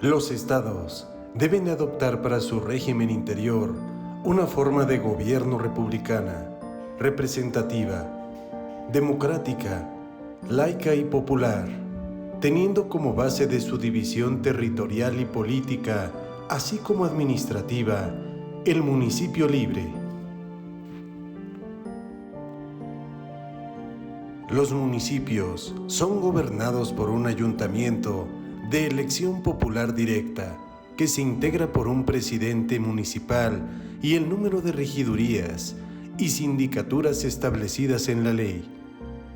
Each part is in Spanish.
Los estados deben adoptar para su régimen interior una forma de gobierno republicana, representativa, democrática, laica y popular, teniendo como base de su división territorial y política, así como administrativa, el municipio libre. Los municipios son gobernados por un ayuntamiento de elección popular directa, que se integra por un presidente municipal y el número de regidurías y sindicaturas establecidas en la ley.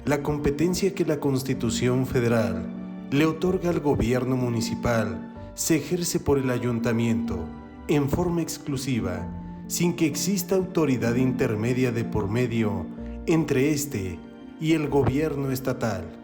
La competencia que la Constitución Federal le otorga al gobierno municipal se ejerce por el ayuntamiento en forma exclusiva, sin que exista autoridad intermedia de por medio entre este y el gobierno estatal.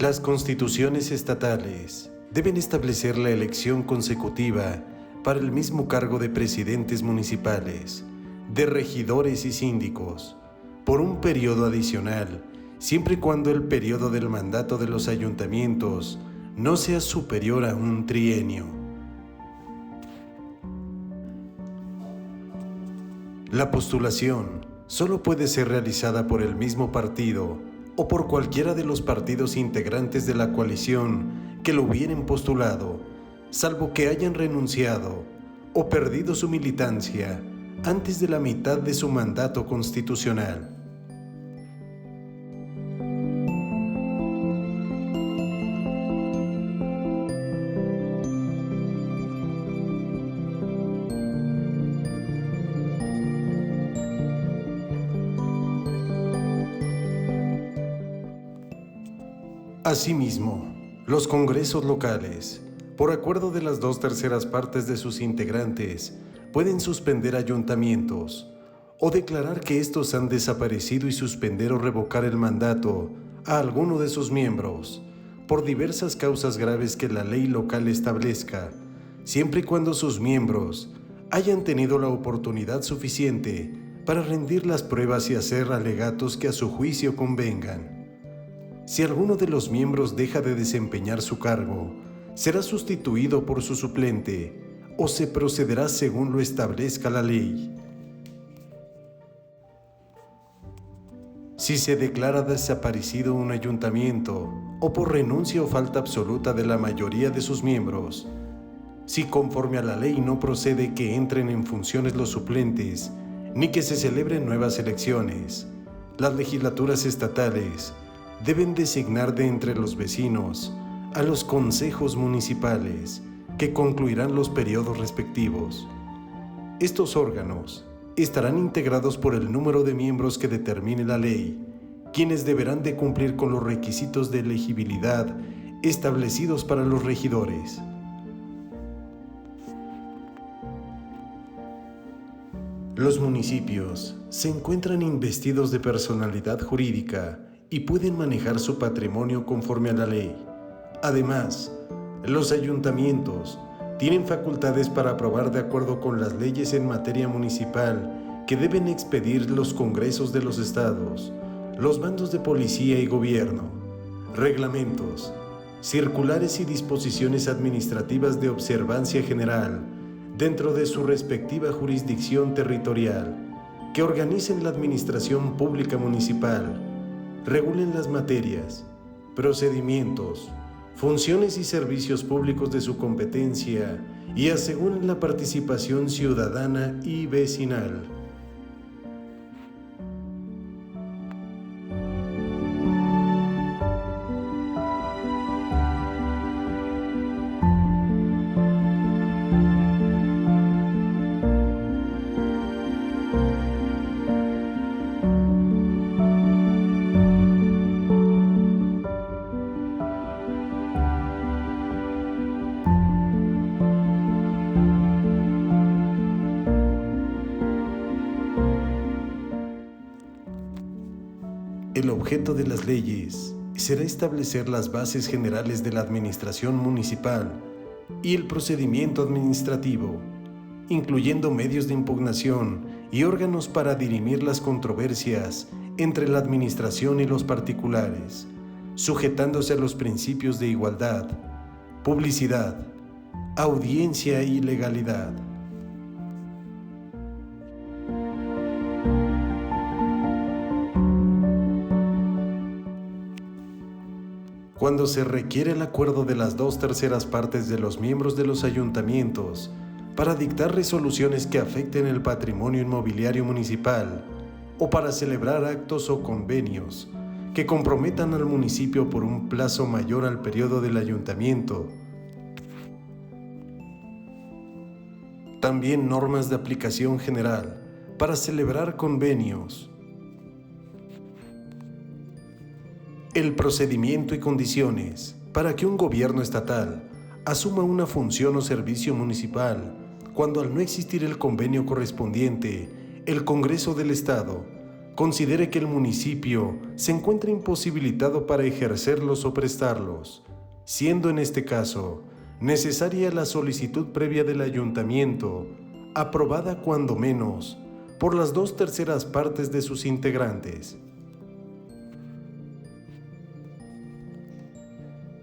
Las constituciones estatales deben establecer la elección consecutiva para el mismo cargo de presidentes municipales, de regidores y síndicos, por un periodo adicional, siempre y cuando el periodo del mandato de los ayuntamientos no sea superior a un trienio. La postulación solo puede ser realizada por el mismo partido o por cualquiera de los partidos integrantes de la coalición que lo hubieren postulado, salvo que hayan renunciado o perdido su militancia antes de la mitad de su mandato constitucional. Asimismo, los congresos locales, por acuerdo de las 2/3 partes de sus integrantes, pueden suspender ayuntamientos o declarar que estos han desaparecido y suspender o revocar el mandato a alguno de sus miembros por diversas causas graves que la ley local establezca, siempre y cuando sus miembros hayan tenido la oportunidad suficiente para rendir las pruebas y hacer alegatos que a su juicio convengan. Si alguno de los miembros deja de desempeñar su cargo, será sustituido por su suplente o se procederá según lo establezca la ley. Si se declara desaparecido un ayuntamiento o por renuncia o falta absoluta de la mayoría de sus miembros, si conforme a la ley no procede que entren en funciones los suplentes ni que se celebren nuevas elecciones, las legislaturas estatales deben designar de entre los vecinos a los consejos municipales que concluirán los periodos respectivos. Estos órganos estarán integrados por el número de miembros que determine la ley, quienes deberán de cumplir con los requisitos de elegibilidad establecidos para los regidores. Los municipios se encuentran investidos de personalidad jurídica y pueden manejar su patrimonio conforme a la ley. Además, los ayuntamientos tienen facultades para aprobar de acuerdo con las leyes en materia municipal que deben expedir los congresos de los estados, los bandos de policía y gobierno, reglamentos, circulares y disposiciones administrativas de observancia general dentro de su respectiva jurisdicción territorial, que organicen la administración pública municipal, regulen las materias, procedimientos, funciones y servicios públicos de su competencia y aseguren la participación ciudadana y vecinal. El objeto de las leyes será establecer las bases generales de la administración municipal y el procedimiento administrativo, incluyendo medios de impugnación y órganos para dirimir las controversias entre la administración y los particulares, sujetándose a los principios de igualdad, publicidad, audiencia y legalidad. Cuando se requiere el acuerdo de las 2/3 partes de los miembros de los ayuntamientos para dictar resoluciones que afecten el patrimonio inmobiliario municipal o para celebrar actos o convenios que comprometan al municipio por un plazo mayor al periodo del ayuntamiento. También normas de aplicación general para celebrar convenios. El procedimiento y condiciones para que un gobierno estatal asuma una función o servicio municipal cuando, al no existir el convenio correspondiente, el Congreso del Estado considere que el municipio se encuentra imposibilitado para ejercerlos o prestarlos, siendo en este caso necesaria la solicitud previa del ayuntamiento, aprobada cuando menos por las 2/3 partes de sus integrantes.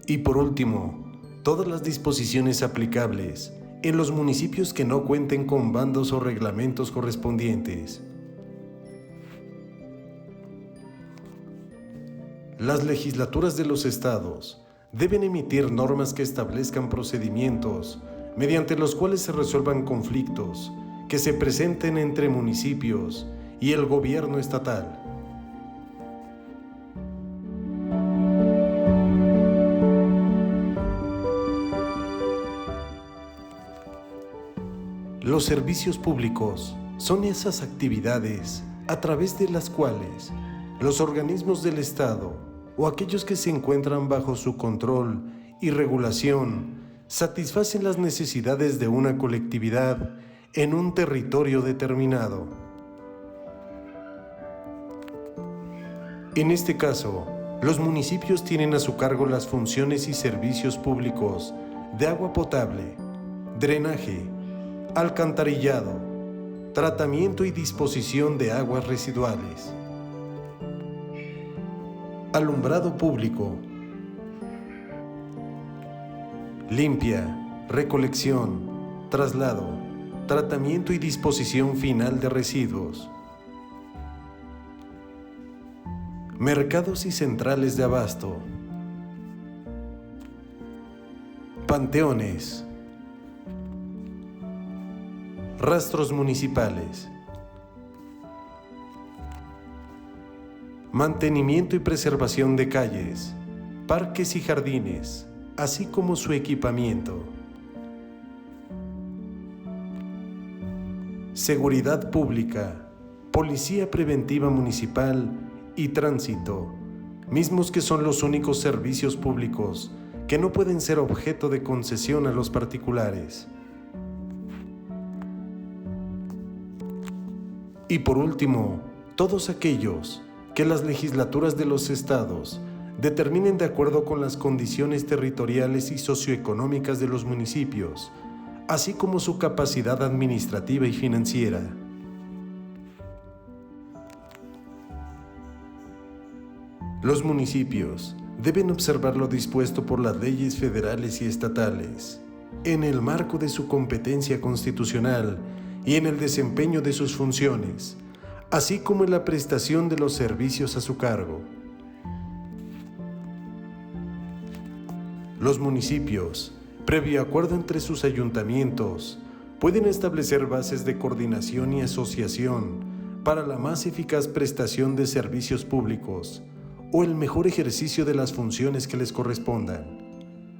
Y por último, todas las disposiciones aplicables en los municipios que no cuenten con bandos o reglamentos correspondientes. Las legislaturas de los estados deben emitir normas que establezcan procedimientos mediante los cuales se resuelvan conflictos que se presenten entre municipios y el gobierno estatal. Los servicios públicos son esas actividades a través de las cuales los organismos del Estado o aquellos que se encuentran bajo su control y regulación satisfacen las necesidades de una colectividad en un territorio determinado. En este caso, los municipios tienen a su cargo las funciones y servicios públicos de agua potable, drenaje, alcantarillado, tratamiento y disposición de aguas residuales, alumbrado público, limpia, recolección, traslado, tratamiento y disposición final de residuos, mercados y centrales de abasto, panteones, rastros municipales, mantenimiento y preservación de calles, parques y jardines, así como su equipamiento, seguridad pública, policía preventiva municipal y tránsito, mismos que son los únicos servicios públicos que no pueden ser objeto de concesión a los particulares. Y por último, todos aquellos que las legislaturas de los estados determinen de acuerdo con las condiciones territoriales y socioeconómicas de los municipios, así como su capacidad administrativa y financiera. Los municipios deben observar lo dispuesto por las leyes federales y estatales, en el marco de su competencia constitucional y en el desempeño de sus funciones, así como en la prestación de los servicios a su cargo. Los municipios, previo acuerdo entre sus ayuntamientos, pueden establecer bases de coordinación y asociación para la más eficaz prestación de servicios públicos o el mejor ejercicio de las funciones que les correspondan.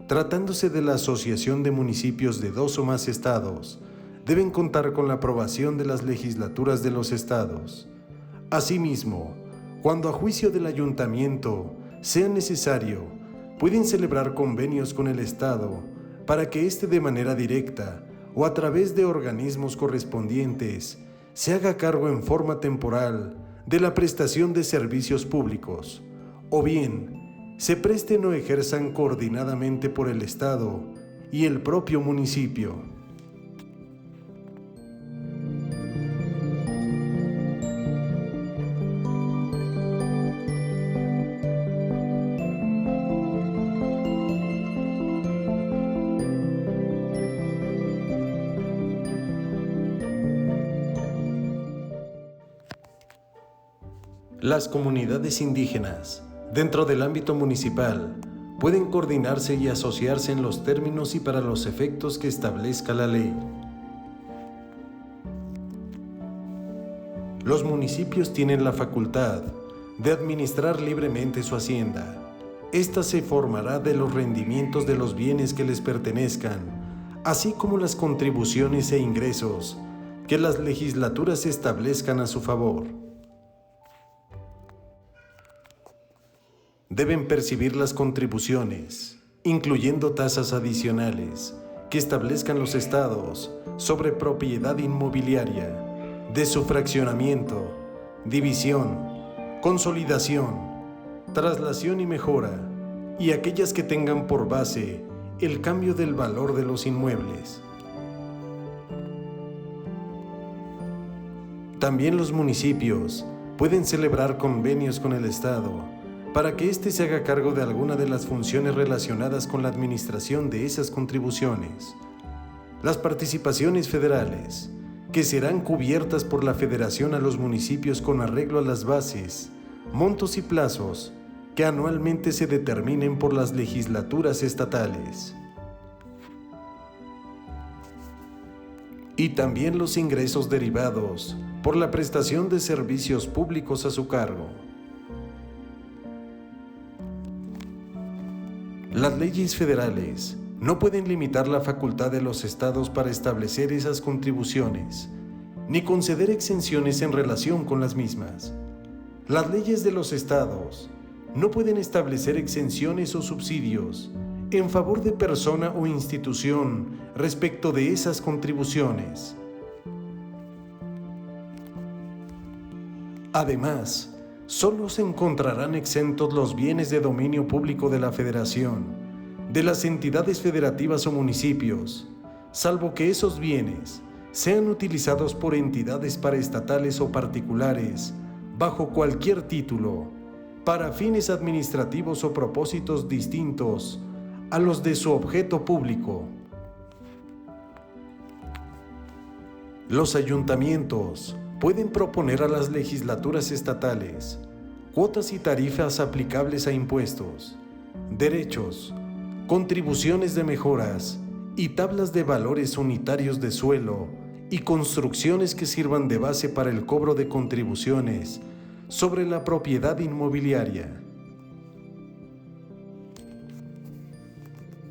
Tratándose de la asociación de municipios de 2 o más estados, deben contar con la aprobación de las legislaturas de los estados. Asimismo, cuando a juicio del ayuntamiento sea necesario, pueden celebrar convenios con el Estado para que éste de manera directa o a través de organismos correspondientes se haga cargo en forma temporal de la prestación de servicios públicos, o bien se presten o ejerzan coordinadamente por el Estado y el propio municipio. Las comunidades indígenas, dentro del ámbito municipal, pueden coordinarse y asociarse en los términos y para los efectos que establezca la ley. Los municipios tienen la facultad de administrar libremente su hacienda. Esta se formará de los rendimientos de los bienes que les pertenezcan, así como las contribuciones e ingresos que las legislaturas establezcan a su favor. Deben percibir las contribuciones, incluyendo tasas adicionales, que establezcan los estados sobre propiedad inmobiliaria, de su fraccionamiento, división, consolidación, traslación y mejora, y aquellas que tengan por base el cambio del valor de los inmuebles. También los municipios pueden celebrar convenios con el Estado para que éste se haga cargo de alguna de las funciones relacionadas con la administración de esas contribuciones. Las participaciones federales, que serán cubiertas por la Federación a los municipios con arreglo a las bases, montos y plazos que anualmente se determinen por las legislaturas estatales. Y también los ingresos derivados por la prestación de servicios públicos a su cargo. Las leyes federales no pueden limitar la facultad de los estados para establecer esas contribuciones, ni conceder exenciones en relación con las mismas. Las leyes de los estados no pueden establecer exenciones o subsidios en favor de persona o institución respecto de esas contribuciones. Además, solo se encontrarán exentos los bienes de dominio público de la Federación, de las entidades federativas o municipios, salvo que esos bienes sean utilizados por entidades paraestatales o particulares, bajo cualquier título, para fines administrativos o propósitos distintos a los de su objeto público. Los ayuntamientos pueden proponer a las legislaturas estatales cuotas y tarifas aplicables a impuestos, derechos, contribuciones de mejoras y tablas de valores unitarios de suelo y construcciones que sirvan de base para el cobro de contribuciones sobre la propiedad inmobiliaria.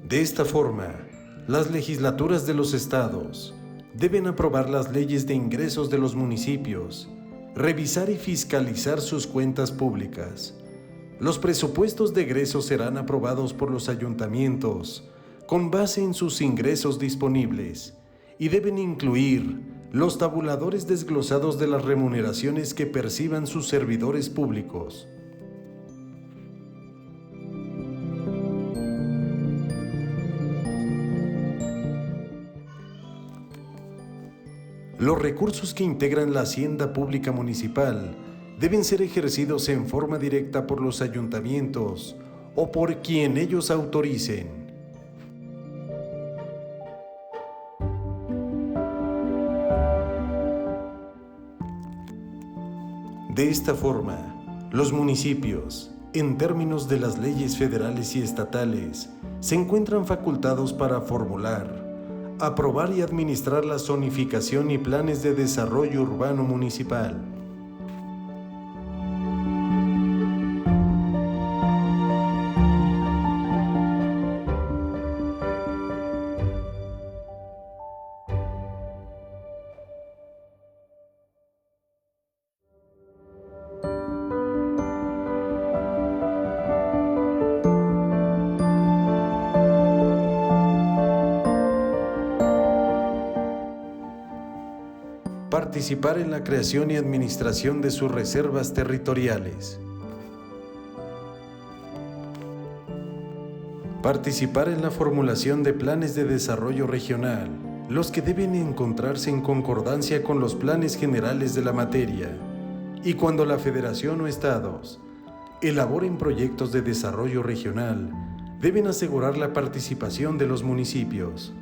De esta forma, las legislaturas de los estados deben aprobar las leyes de ingresos de los municipios, revisar y fiscalizar sus cuentas públicas. Los presupuestos de egresos serán aprobados por los ayuntamientos con base en sus ingresos disponibles y deben incluir los tabuladores desglosados de las remuneraciones que perciban sus servidores públicos. Los recursos que integran la hacienda pública municipal deben ser ejercidos en forma directa por los ayuntamientos o por quien ellos autoricen. De esta forma, los municipios, en términos de las leyes federales y estatales, se encuentran facultados para formular, aprobar y administrar la zonificación y planes de desarrollo urbano municipal. Participar en la creación y administración de sus reservas territoriales. Participar en la formulación de planes de desarrollo regional, los que deben encontrarse en concordancia con los planes generales de la materia, y cuando la Federación o Estados elaboren proyectos de desarrollo regional, deben asegurar la participación de los municipios.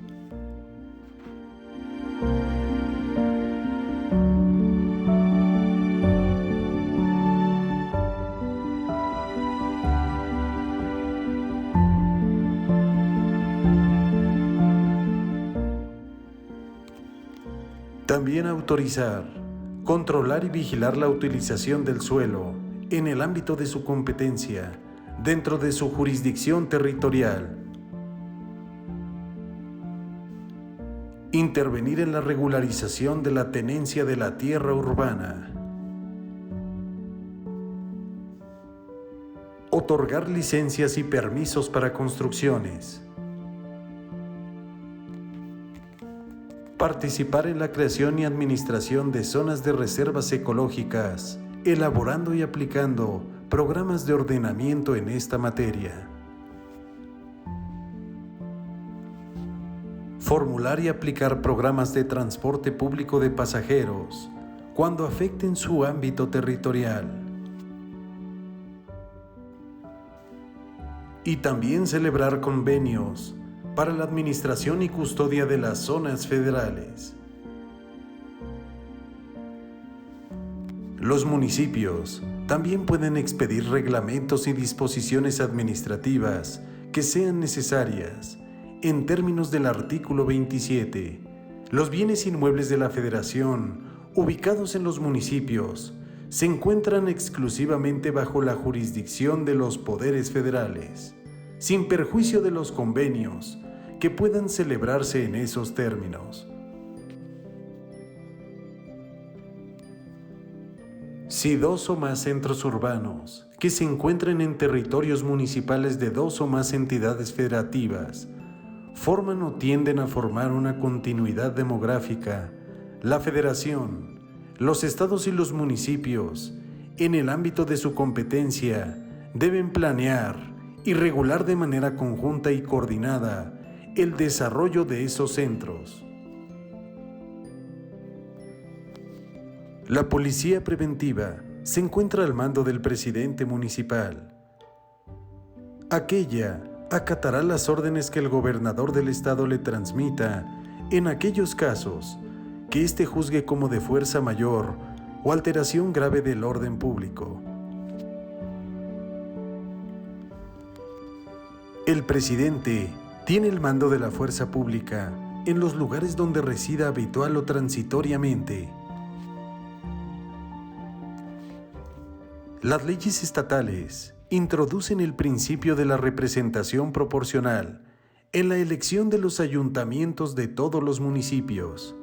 También autorizar, controlar y vigilar la utilización del suelo en el ámbito de su competencia, dentro de su jurisdicción territorial. Intervenir en la regularización de la tenencia de la tierra urbana. Otorgar licencias y permisos para construcciones. Participar en la creación y administración de zonas de reservas ecológicas, elaborando y aplicando programas de ordenamiento en esta materia. Formular y aplicar programas de transporte público de pasajeros cuando afecten su ámbito territorial. Y también celebrar convenios para la administración y custodia de las zonas federales. Los municipios también pueden expedir reglamentos y disposiciones administrativas que sean necesarias. En términos del artículo 27, los bienes inmuebles de la Federación, ubicados en los municipios, se encuentran exclusivamente bajo la jurisdicción de los poderes federales, sin perjuicio de los convenios que puedan celebrarse en esos términos. Si dos o más centros urbanos que se encuentren en territorios municipales de dos o más entidades federativas forman o tienden a formar una continuidad demográfica, la Federación, los estados y los municipios, en el ámbito de su competencia, deben planear y regular de manera conjunta y coordinada el desarrollo de esos centros. La policía preventiva se encuentra al mando del presidente municipal. Aquella acatará las órdenes que el gobernador del estado le transmita en aquellos casos que éste juzgue como de fuerza mayor o alteración grave del orden público. El presidente tiene el mando de la fuerza pública en los lugares donde resida habitual o transitoriamente. Las leyes estatales introducen el principio de la representación proporcional en la elección de los ayuntamientos de todos los municipios.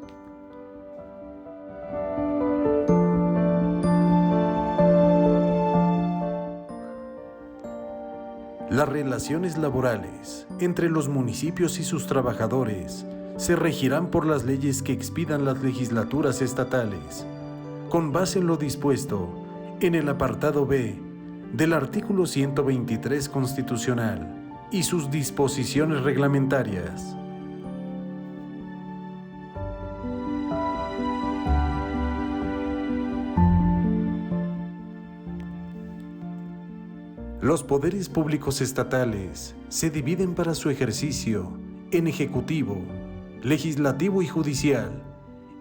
Las relaciones laborales entre los municipios y sus trabajadores se regirán por las leyes que expidan las legislaturas estatales, con base en lo dispuesto en el apartado B del artículo 123 constitucional y sus disposiciones reglamentarias. Los poderes públicos estatales se dividen para su ejercicio en ejecutivo, legislativo y judicial,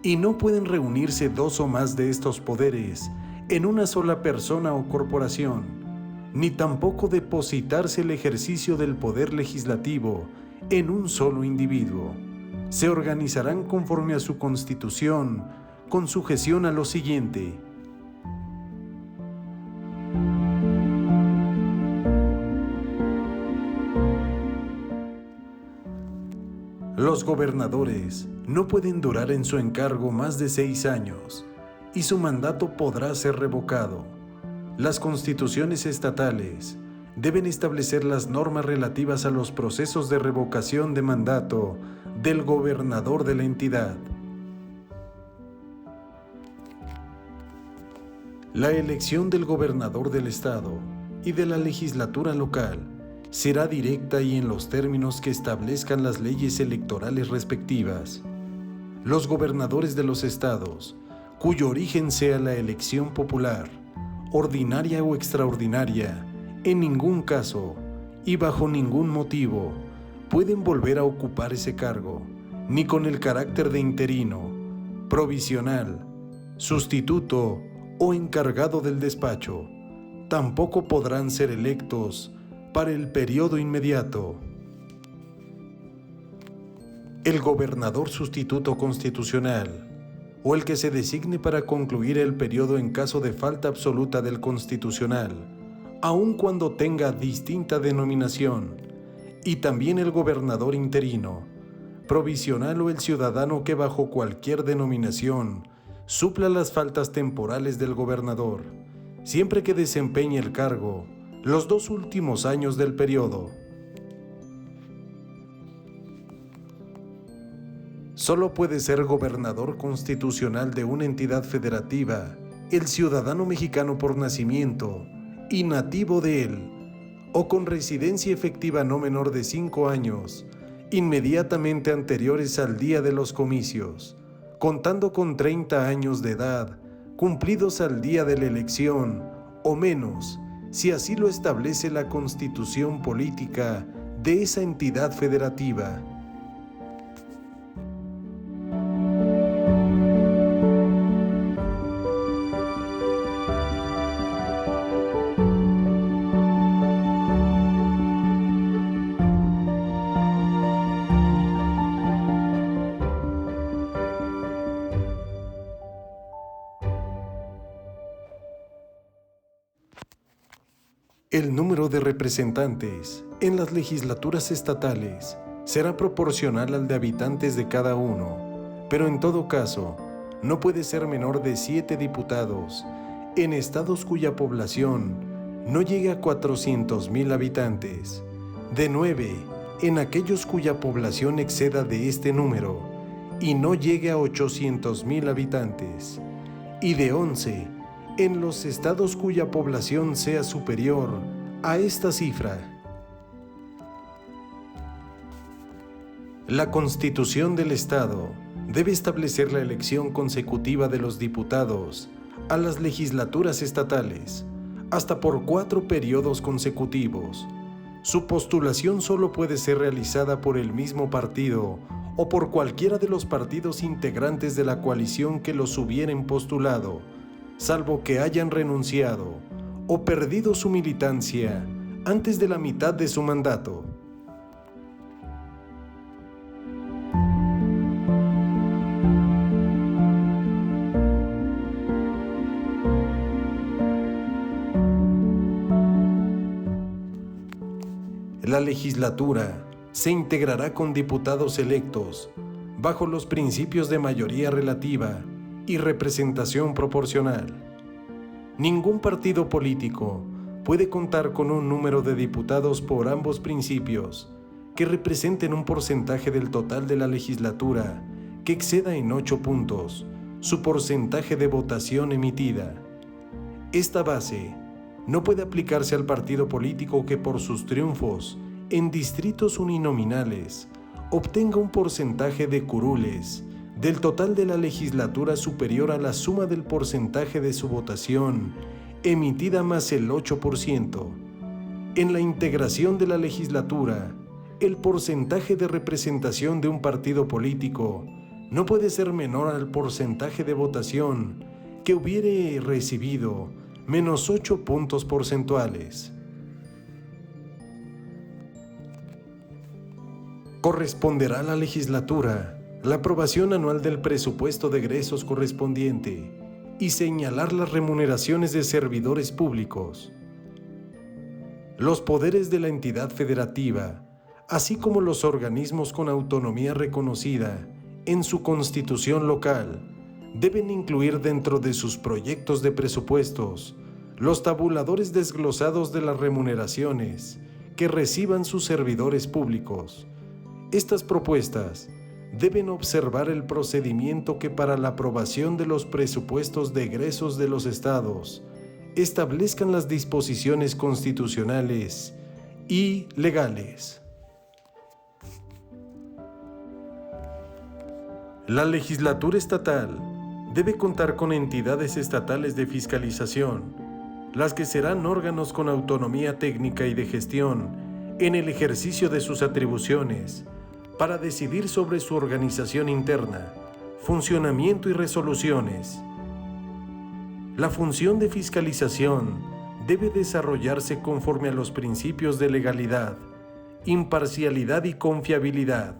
y no pueden reunirse dos o más de estos poderes en una sola persona o corporación, ni tampoco depositarse el ejercicio del poder legislativo en un solo individuo. Se organizarán conforme a su constitución, con sujeción a lo siguiente: los gobernadores no pueden durar en su encargo más de 6 años y su mandato podrá ser revocado. Las constituciones estatales deben establecer las normas relativas a los procesos de revocación de mandato del gobernador de la entidad. La elección del gobernador del estado y de la legislatura local será directa y en los términos que establezcan las leyes electorales respectivas. Los gobernadores de los estados, cuyo origen sea la elección popular, ordinaria o extraordinaria, en ningún caso y bajo ningún motivo pueden volver a ocupar ese cargo, ni con el carácter de interino, provisional, sustituto o encargado del despacho. Tampoco podrán ser electos para el periodo inmediato. El gobernador sustituto constitucional o el que se designe para concluir el periodo en caso de falta absoluta del constitucional, aun cuando tenga distinta denominación, y también el gobernador interino, provisional o el ciudadano que bajo cualquier denominación supla las faltas temporales del gobernador, siempre que desempeñe el cargo los 2 últimos años del periodo. Solo puede ser gobernador constitucional de una entidad federativa el ciudadano mexicano por nacimiento y nativo de él, o con residencia efectiva no menor de 5 años, inmediatamente anteriores al día de los comicios, contando con 30 años de edad, cumplidos al día de la elección, o menos, si así lo establece la Constitución política de esa entidad federativa. El número de representantes en las legislaturas estatales será proporcional al de habitantes de cada uno, pero en todo caso no puede ser menor de 7 diputados en estados cuya población no llegue a 400,000 habitantes, de 9 en aquellos cuya población exceda de este número y no llegue a 800,000 habitantes, y de 11 en los estados cuya población sea superior a esta cifra. La Constitución del Estado debe establecer la elección consecutiva de los diputados a las legislaturas estatales, hasta por 4 periodos consecutivos. Su postulación solo puede ser realizada por el mismo partido o por cualquiera de los partidos integrantes de la coalición que los hubieren postulado, salvo que hayan renunciado o perdido su militancia antes de la mitad de su mandato. La legislatura se integrará con diputados electos bajo los principios de mayoría relativa y representación proporcional. Ningún partido político puede contar con un número de diputados por ambos principios que representen un porcentaje del total de la legislatura que exceda en 8 puntos su porcentaje de votación emitida. Esta base no puede aplicarse al partido político que por sus triunfos en distritos uninominales obtenga un porcentaje de curules del total de la legislatura superior a la suma del porcentaje de su votación emitida más el 8%. En la integración de la legislatura, el porcentaje de representación de un partido político no puede ser menor al porcentaje de votación que hubiere recibido menos 8 puntos porcentuales. Corresponderá a la legislatura la aprobación anual del presupuesto de egresos correspondiente y señalar las remuneraciones de servidores públicos. Los poderes de la entidad federativa, así como los organismos con autonomía reconocida en su constitución local, deben incluir dentro de sus proyectos de presupuestos los tabuladores desglosados de las remuneraciones que reciban sus servidores públicos. Estas propuestas deben observar el procedimiento que para la aprobación de los presupuestos de egresos de los estados establezcan las disposiciones constitucionales y legales. La legislatura estatal debe contar con entidades estatales de fiscalización, las que serán órganos con autonomía técnica y de gestión en el ejercicio de sus atribuciones, para decidir sobre su organización interna, funcionamiento y resoluciones. La función de fiscalización debe desarrollarse conforme a los principios de legalidad, imparcialidad y confiabilidad.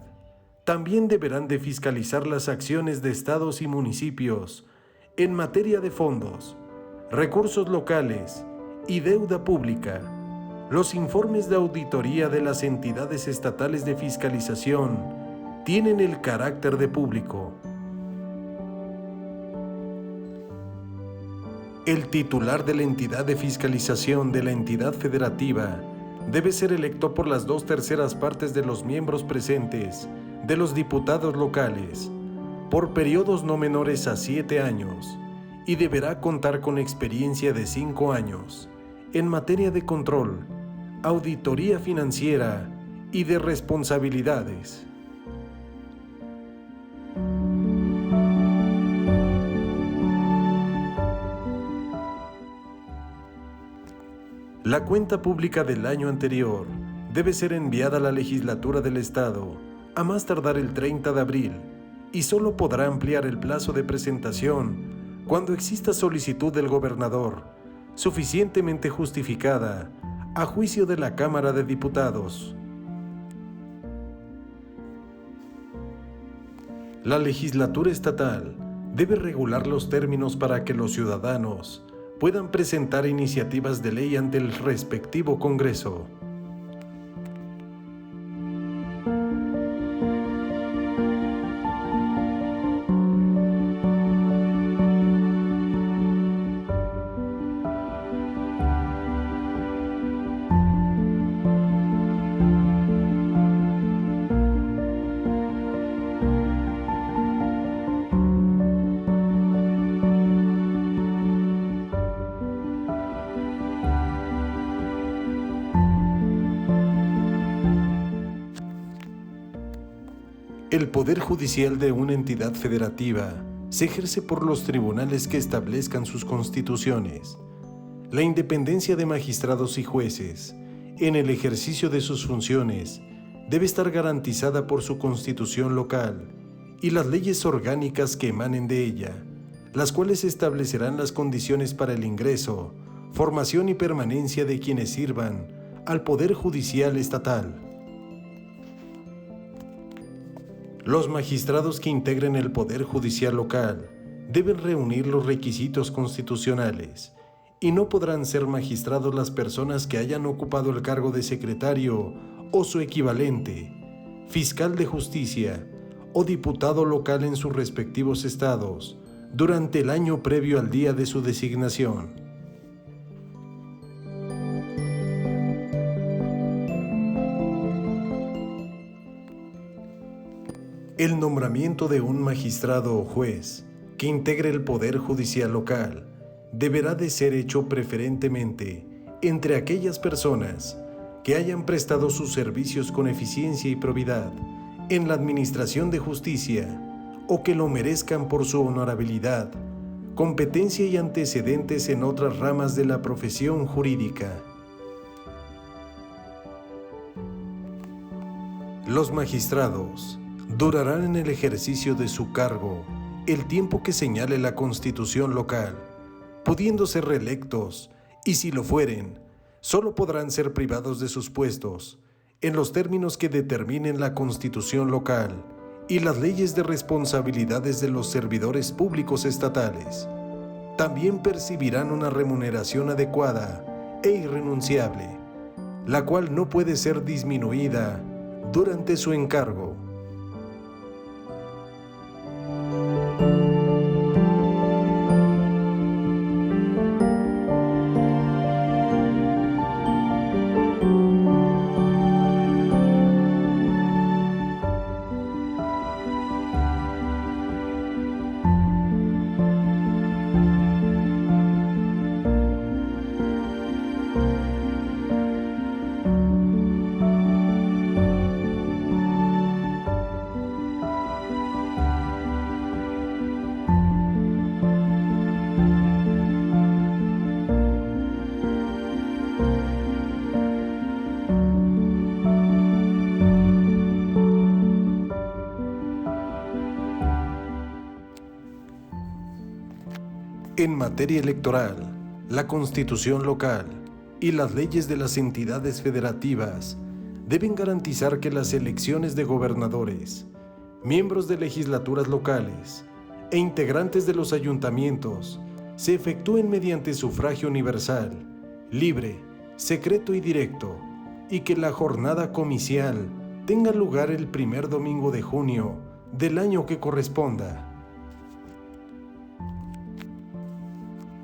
También deberán de fiscalizar las acciones de estados y municipios en materia de fondos, recursos locales y deuda pública. Los informes de auditoría de las entidades estatales de fiscalización tienen el carácter de público. El titular de la entidad de fiscalización de la entidad federativa debe ser electo por las 2/3 partes de los miembros presentes de los diputados locales, por periodos no menores a 7 años, y deberá contar con experiencia de 5 años en materia de control, auditoría financiera y de responsabilidades. La cuenta pública del año anterior debe ser enviada a la legislatura del Estado a más tardar el 30 de abril y solo podrá ampliar el plazo de presentación cuando exista solicitud del gobernador suficientemente justificada a juicio de la Cámara de Diputados. La legislatura estatal debe regular los términos para que los ciudadanos puedan presentar iniciativas de ley ante el respectivo Congreso. El poder judicial de una entidad federativa se ejerce por los tribunales que establezcan sus constituciones. La independencia de magistrados y jueces en el ejercicio de sus funciones debe estar garantizada por su constitución local y las leyes orgánicas que emanen de ella, las cuales establecerán las condiciones para el ingreso, formación y permanencia de quienes sirvan al Poder Judicial Estatal. Los magistrados que integren el Poder Judicial local deben reunir los requisitos constitucionales y no podrán ser magistrados las personas que hayan ocupado el cargo de secretario o su equivalente, fiscal de justicia o diputado local en sus respectivos estados durante el año previo al día de su designación. El nombramiento de un magistrado o juez que integre el Poder Judicial local deberá de ser hecho preferentemente entre aquellas personas que hayan prestado sus servicios con eficiencia y probidad en la administración de justicia o que lo merezcan por su honorabilidad, competencia y antecedentes en otras ramas de la profesión jurídica. Los magistrados durarán en el ejercicio de su cargo el tiempo que señale la Constitución local, pudiendo ser reelectos, y si lo fueren, solo podrán ser privados de sus puestos, en los términos que determinen la Constitución local y las leyes de responsabilidades de los servidores públicos estatales. También percibirán una remuneración adecuada e irrenunciable, la cual no puede ser disminuida durante su encargo. En materia electoral, la Constitución local y las leyes de las entidades federativas deben garantizar que las elecciones de gobernadores, miembros de legislaturas locales e integrantes de los ayuntamientos se efectúen mediante sufragio universal, libre, secreto y directo, y que la jornada comicial tenga lugar el primer domingo de junio del año que corresponda.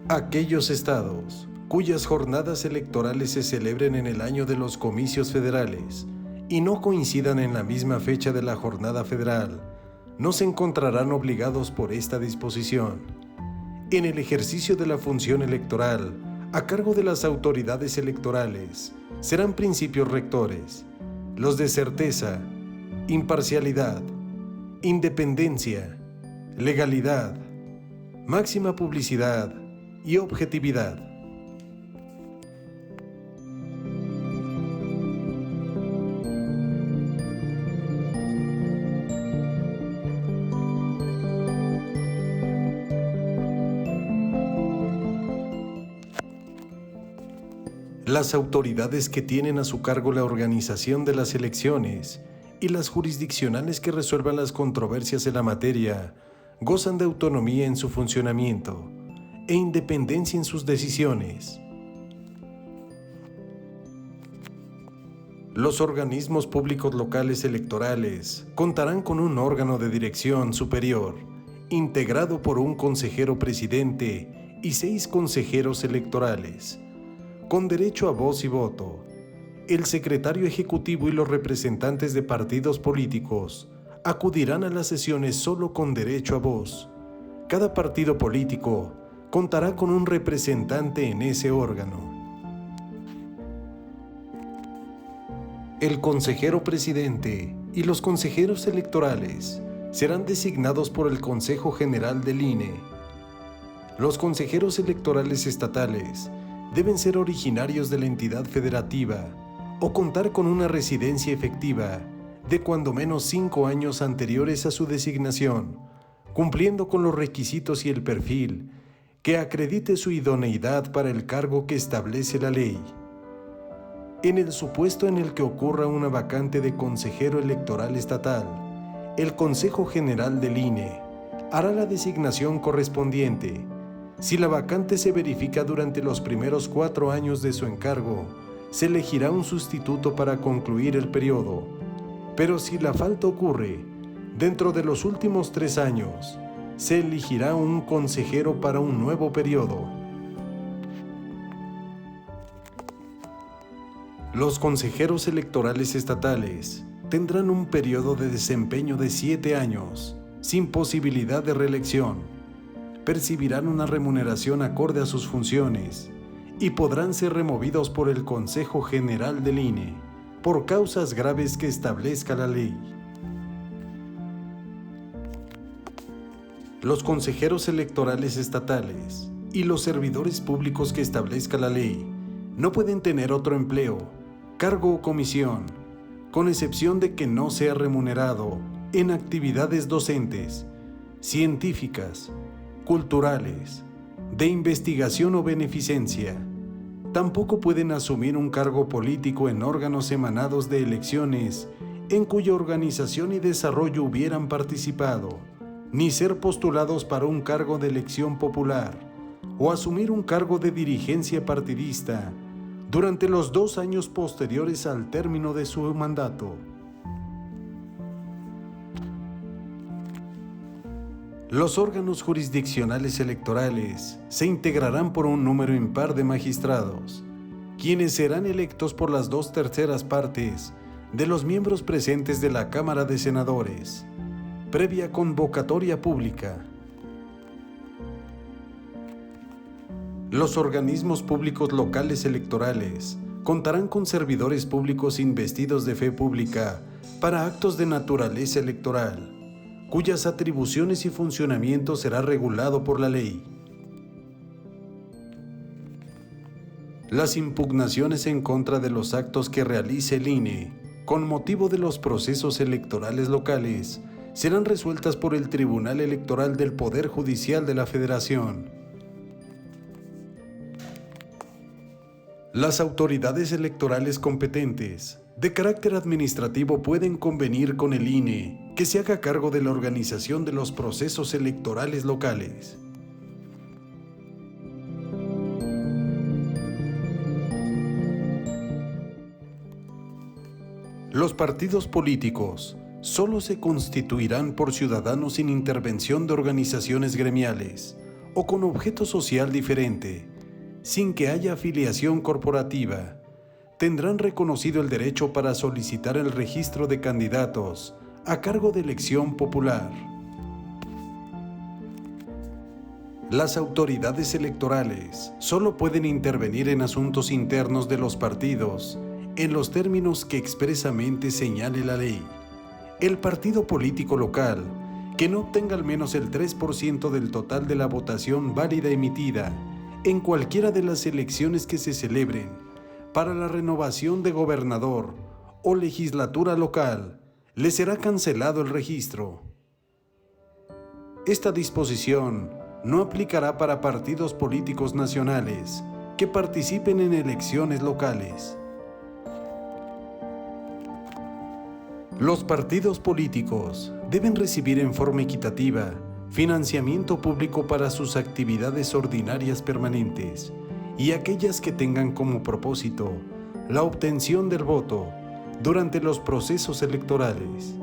Aquellos estados cuyas jornadas electorales se celebren en el año de los comicios federales y no coincidan en la misma fecha de la jornada federal, no se encontrarán obligados por esta disposición. En el ejercicio de la función electoral, a cargo de las autoridades electorales, serán principios rectores, los de certeza, imparcialidad, independencia, legalidad, máxima publicidad y objetividad. Las autoridades que tienen a su cargo la organización de las elecciones y las jurisdiccionales que resuelvan las controversias en la materia gozan de autonomía en su funcionamiento e independencia en sus decisiones. Los organismos públicos locales electorales contarán con un órgano de dirección superior, integrado por un consejero presidente y 6 consejeros electorales, con derecho a voz y voto. El secretario ejecutivo y los representantes de partidos políticos acudirán a las sesiones solo con derecho a voz. Cada partido político contará con un representante en ese órgano. El consejero presidente y los consejeros electorales serán designados por el Consejo General del INE. Los consejeros electorales estatales deben ser originarios de la entidad federativa o contar con una residencia efectiva de cuando menos 5 años anteriores a su designación, cumpliendo con los requisitos y el perfil que acredite su idoneidad para el cargo que establece la ley. En el supuesto en el que ocurra una vacante de consejero electoral estatal, el Consejo General del INE hará la designación correspondiente. Si la vacante se verifica durante los primeros 4 años de su encargo, se elegirá un sustituto para concluir el periodo. Pero si la falta ocurre dentro de los últimos 3 años, se elegirá un consejero para un nuevo periodo. Los consejeros electorales estatales tendrán un periodo de desempeño de 7 años, sin posibilidad de reelección. Percibirán una remuneración acorde a sus funciones y podrán ser removidos por el Consejo General del INE por causas graves que establezca la ley. Los consejeros electorales estatales y los servidores públicos que establezca la ley no pueden tener otro empleo, cargo o comisión, con excepción de que no sea remunerado en actividades docentes, científicas, culturales, de investigación o beneficencia. Tampoco pueden asumir un cargo político en órganos emanados de elecciones en cuya organización y desarrollo hubieran participado, ni ser postulados para un cargo de elección popular o asumir un cargo de dirigencia partidista durante los 2 años posteriores al término de su mandato. Los órganos jurisdiccionales electorales se integrarán por un número impar de magistrados, quienes serán electos por las 2/3 partes de los miembros presentes de la Cámara de Senadores, previa convocatoria pública. Los organismos públicos locales electorales contarán con servidores públicos investidos de fe pública para actos de naturaleza electoral, cuyas atribuciones y funcionamiento será regulado por la ley. Las impugnaciones en contra de los actos que realice el INE con motivo de los procesos electorales locales serán resueltas por el Tribunal Electoral del Poder Judicial de la Federación, Las autoridades electorales competentes de carácter administrativo pueden convenir con el INE que se haga cargo de la organización de los procesos electorales locales. Los partidos políticos solo se constituirán por ciudadanos sin intervención de organizaciones gremiales o con objeto social diferente, sin que haya afiliación corporativa. Tendrán reconocido el derecho para solicitar el registro de candidatos a cargo de elección popular. Las autoridades electorales solo pueden intervenir en asuntos internos de los partidos en los términos que expresamente señale la ley. El partido político local, que no obtenga al menos el 3% del total de la votación válida emitida en cualquiera de las elecciones que se celebren para la renovación de gobernador o legislatura local, le será cancelado el registro. Esta disposición no aplicará para partidos políticos nacionales que participen en elecciones locales. Los partidos políticos deben recibir en forma equitativa financiamiento público para sus actividades ordinarias permanentes y aquellas que tengan como propósito la obtención del voto durante los procesos electorales.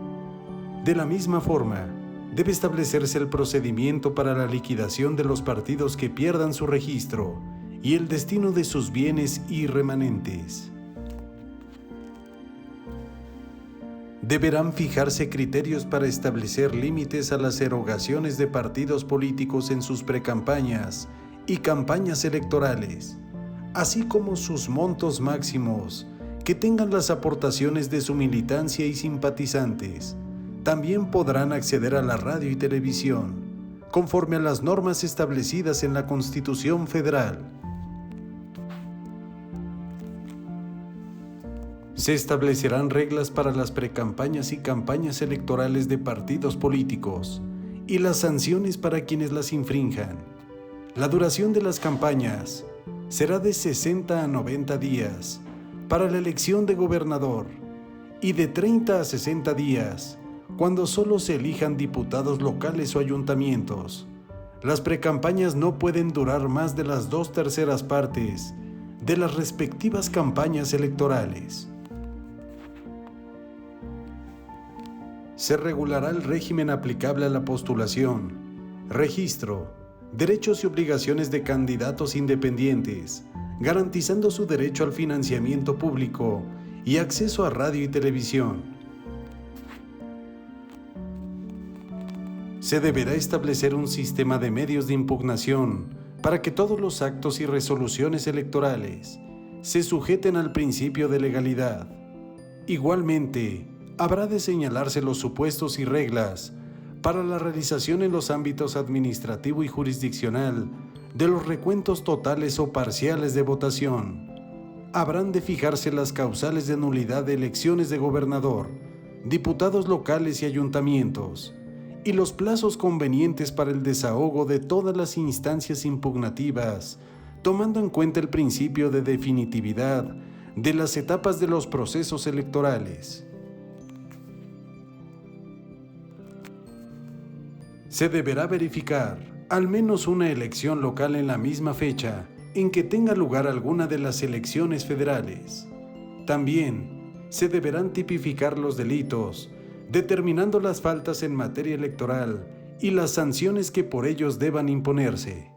De la misma forma, debe establecerse el procedimiento para la liquidación de los partidos que pierdan su registro y el destino de sus bienes y remanentes. Deberán fijarse criterios para establecer límites a las erogaciones de partidos políticos en sus precampañas y campañas electorales, así como sus montos máximos que tengan las aportaciones de su militancia y simpatizantes. También podrán acceder a la radio y televisión, conforme a las normas establecidas en la Constitución Federal. Se establecerán reglas para las precampañas y campañas electorales de partidos políticos y las sanciones para quienes las infrinjan. La duración de las campañas será de 60 a 90 días para la elección de gobernador y de 30 a 60 días cuando solo se elijan diputados locales o ayuntamientos. Las precampañas no pueden durar más de las 2/3 partes de las respectivas campañas electorales. Se regulará el régimen aplicable a la postulación, registro, derechos y obligaciones de candidatos independientes, garantizando su derecho al financiamiento público y acceso a radio y televisión. Se deberá establecer un sistema de medios de impugnación para que todos los actos y resoluciones electorales se sujeten al principio de legalidad. Igualmente, habrá de señalarse los supuestos y reglas para la realización en los ámbitos administrativo y jurisdiccional de los recuentos totales o parciales de votación. Habrán de fijarse las causales de nulidad de elecciones de gobernador, diputados locales y ayuntamientos, y los plazos convenientes para el desahogo de todas las instancias impugnativas, tomando en cuenta el principio de definitividad de las etapas de los procesos electorales. Se deberá verificar al menos una elección local en la misma fecha en que tenga lugar alguna de las elecciones federales. También se deberán tipificar los delitos, determinando las faltas en materia electoral y las sanciones que por ellos deban imponerse.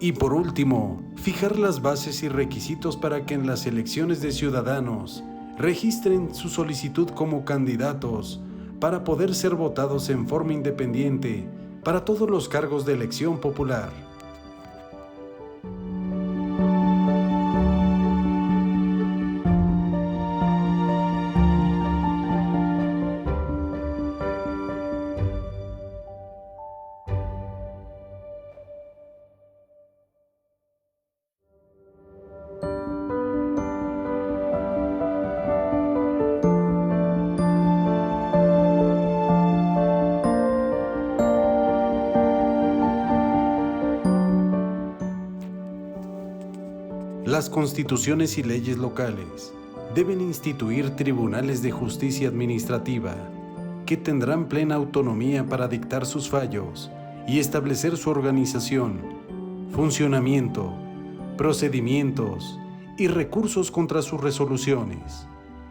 Y por último, fijar las bases y requisitos para que en las elecciones de ciudadanos registren su solicitud como candidatos para poder ser votados en forma independiente para todos los cargos de elección popular. Las constituciones y leyes locales deben instituir tribunales de justicia administrativa que tendrán plena autonomía para dictar sus fallos y establecer su organización, funcionamiento, procedimientos y recursos contra sus resoluciones.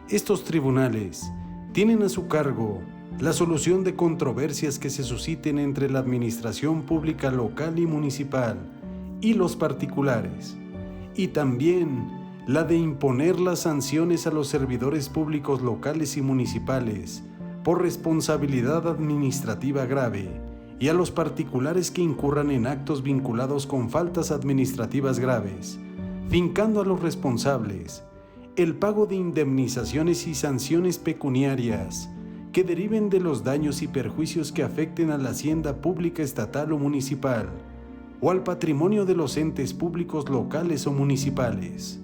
Estos tribunales tienen a su cargo la solución de controversias que se susciten entre la administración pública local y municipal y los particulares, y también la de imponer las sanciones a los servidores públicos locales y municipales por responsabilidad administrativa grave y a los particulares que incurran en actos vinculados con faltas administrativas graves, fincando a los responsables el pago de indemnizaciones y sanciones pecuniarias que deriven de los daños y perjuicios que afecten a la hacienda pública estatal o municipal o al patrimonio de los entes públicos locales o municipales.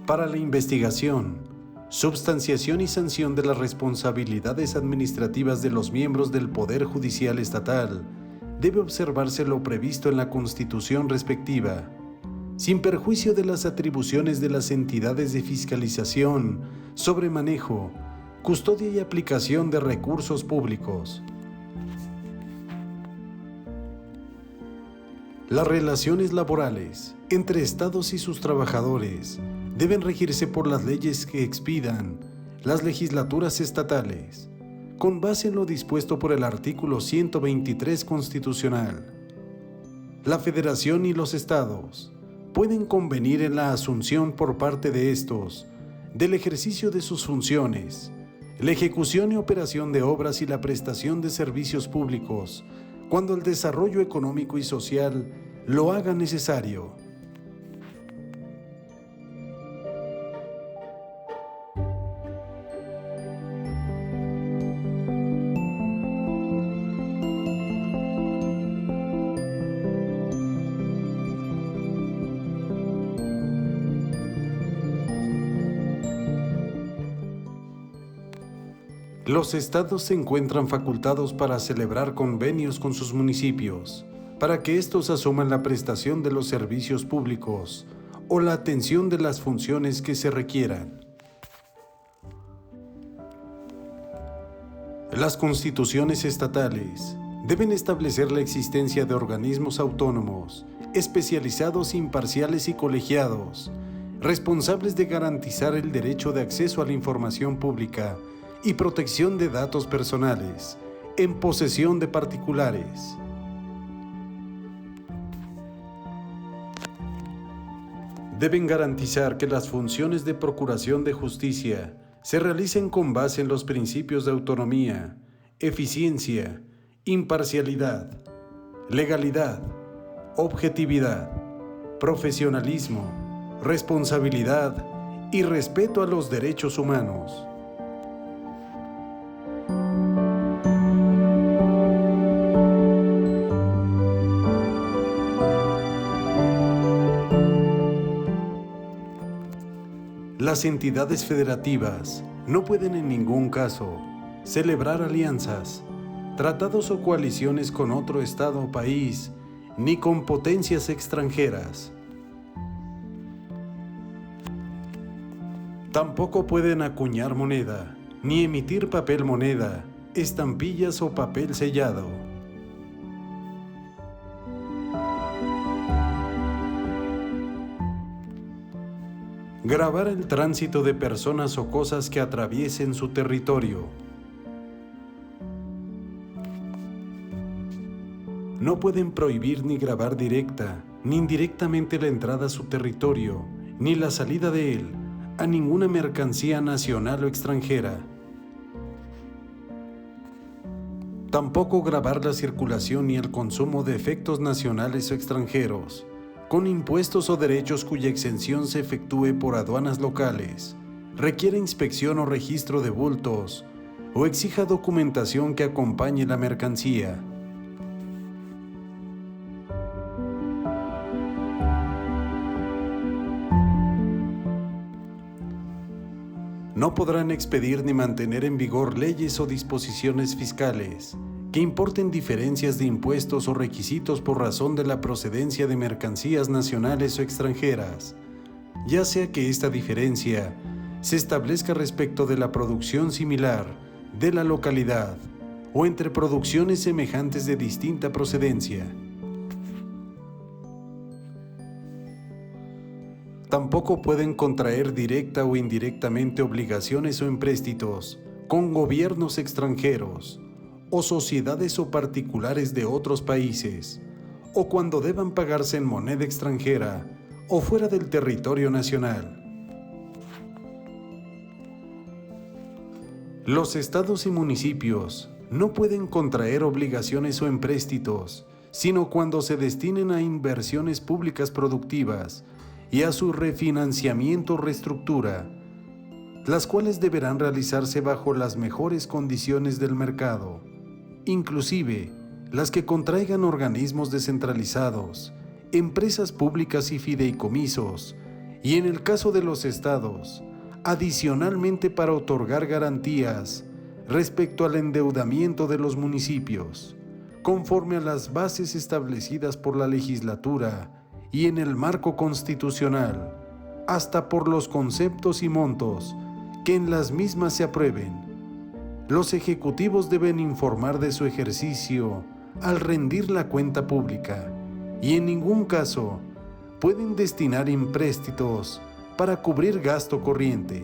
Para la investigación, substanciación y sanción de las responsabilidades administrativas de los miembros del Poder Judicial Estatal, debe observarse lo previsto en la Constitución respectiva, sin perjuicio de las atribuciones de las entidades de fiscalización sobre manejo, custodia y aplicación de recursos públicos. Las relaciones laborales entre Estados y sus trabajadores deben regirse por las leyes que expidan las legislaturas estatales, con base en lo dispuesto por el artículo 123 constitucional. La Federación y los Estados pueden convenir en la asunción por parte de estos del ejercicio de sus funciones, la ejecución y operación de obras y la prestación de servicios públicos, cuando el desarrollo económico y social lo haga necesario. Los estados se encuentran facultados para celebrar convenios con sus municipios, para que éstos asuman la prestación de los servicios públicos o la atención de las funciones que se requieran. Las constituciones estatales deben establecer la existencia de organismos autónomos, especializados, imparciales y colegiados, responsables de garantizar el derecho de acceso a la información pública y protección de datos personales en posesión de particulares. Deben garantizar que las funciones de procuración de justicia se realicen con base en los principios de autonomía, eficiencia, imparcialidad, legalidad, objetividad, profesionalismo, responsabilidad y respeto a los derechos humanos. Las entidades federativas no pueden en ningún caso celebrar alianzas, tratados o coaliciones con otro estado o país, ni con potencias extranjeras. Tampoco pueden acuñar moneda, ni emitir papel moneda, estampillas o papel sellado. Gravar el tránsito de personas o cosas que atraviesen su territorio. No pueden prohibir ni grabar directa ni indirectamente la entrada a su territorio, ni la salida de él, a ninguna mercancía nacional o extranjera. Tampoco gravar la circulación ni el consumo de efectos nacionales o extranjeros, con impuestos o derechos cuya exención se efectúe por aduanas locales, requiere inspección o registro de bultos, o exija documentación que acompañe la mercancía. No podrán expedir ni mantener en vigor leyes o disposiciones fiscales que importen diferencias de impuestos o requisitos por razón de la procedencia de mercancías nacionales o extranjeras, ya sea que esta diferencia se establezca respecto de la producción similar de la localidad o entre producciones semejantes de distinta procedencia. Tampoco pueden contraer directa o indirectamente obligaciones o empréstitos con gobiernos extranjeros o sociedades o particulares de otros países, o cuando deban pagarse en moneda extranjera o fuera del territorio nacional. Los estados y municipios no pueden contraer obligaciones o empréstitos, sino cuando se destinen a inversiones públicas productivas y a su refinanciamiento o reestructura, las cuales deberán realizarse bajo las mejores condiciones del mercado, inclusive las que contraigan organismos descentralizados, empresas públicas y fideicomisos, y en el caso de los estados, adicionalmente para otorgar garantías respecto al endeudamiento de los municipios, conforme a las bases establecidas por la legislatura y en el marco constitucional, hasta por los conceptos y montos que en las mismas se aprueben. Los ejecutivos deben informar de su ejercicio al rendir la cuenta pública y en ningún caso pueden destinar empréstitos para cubrir gasto corriente.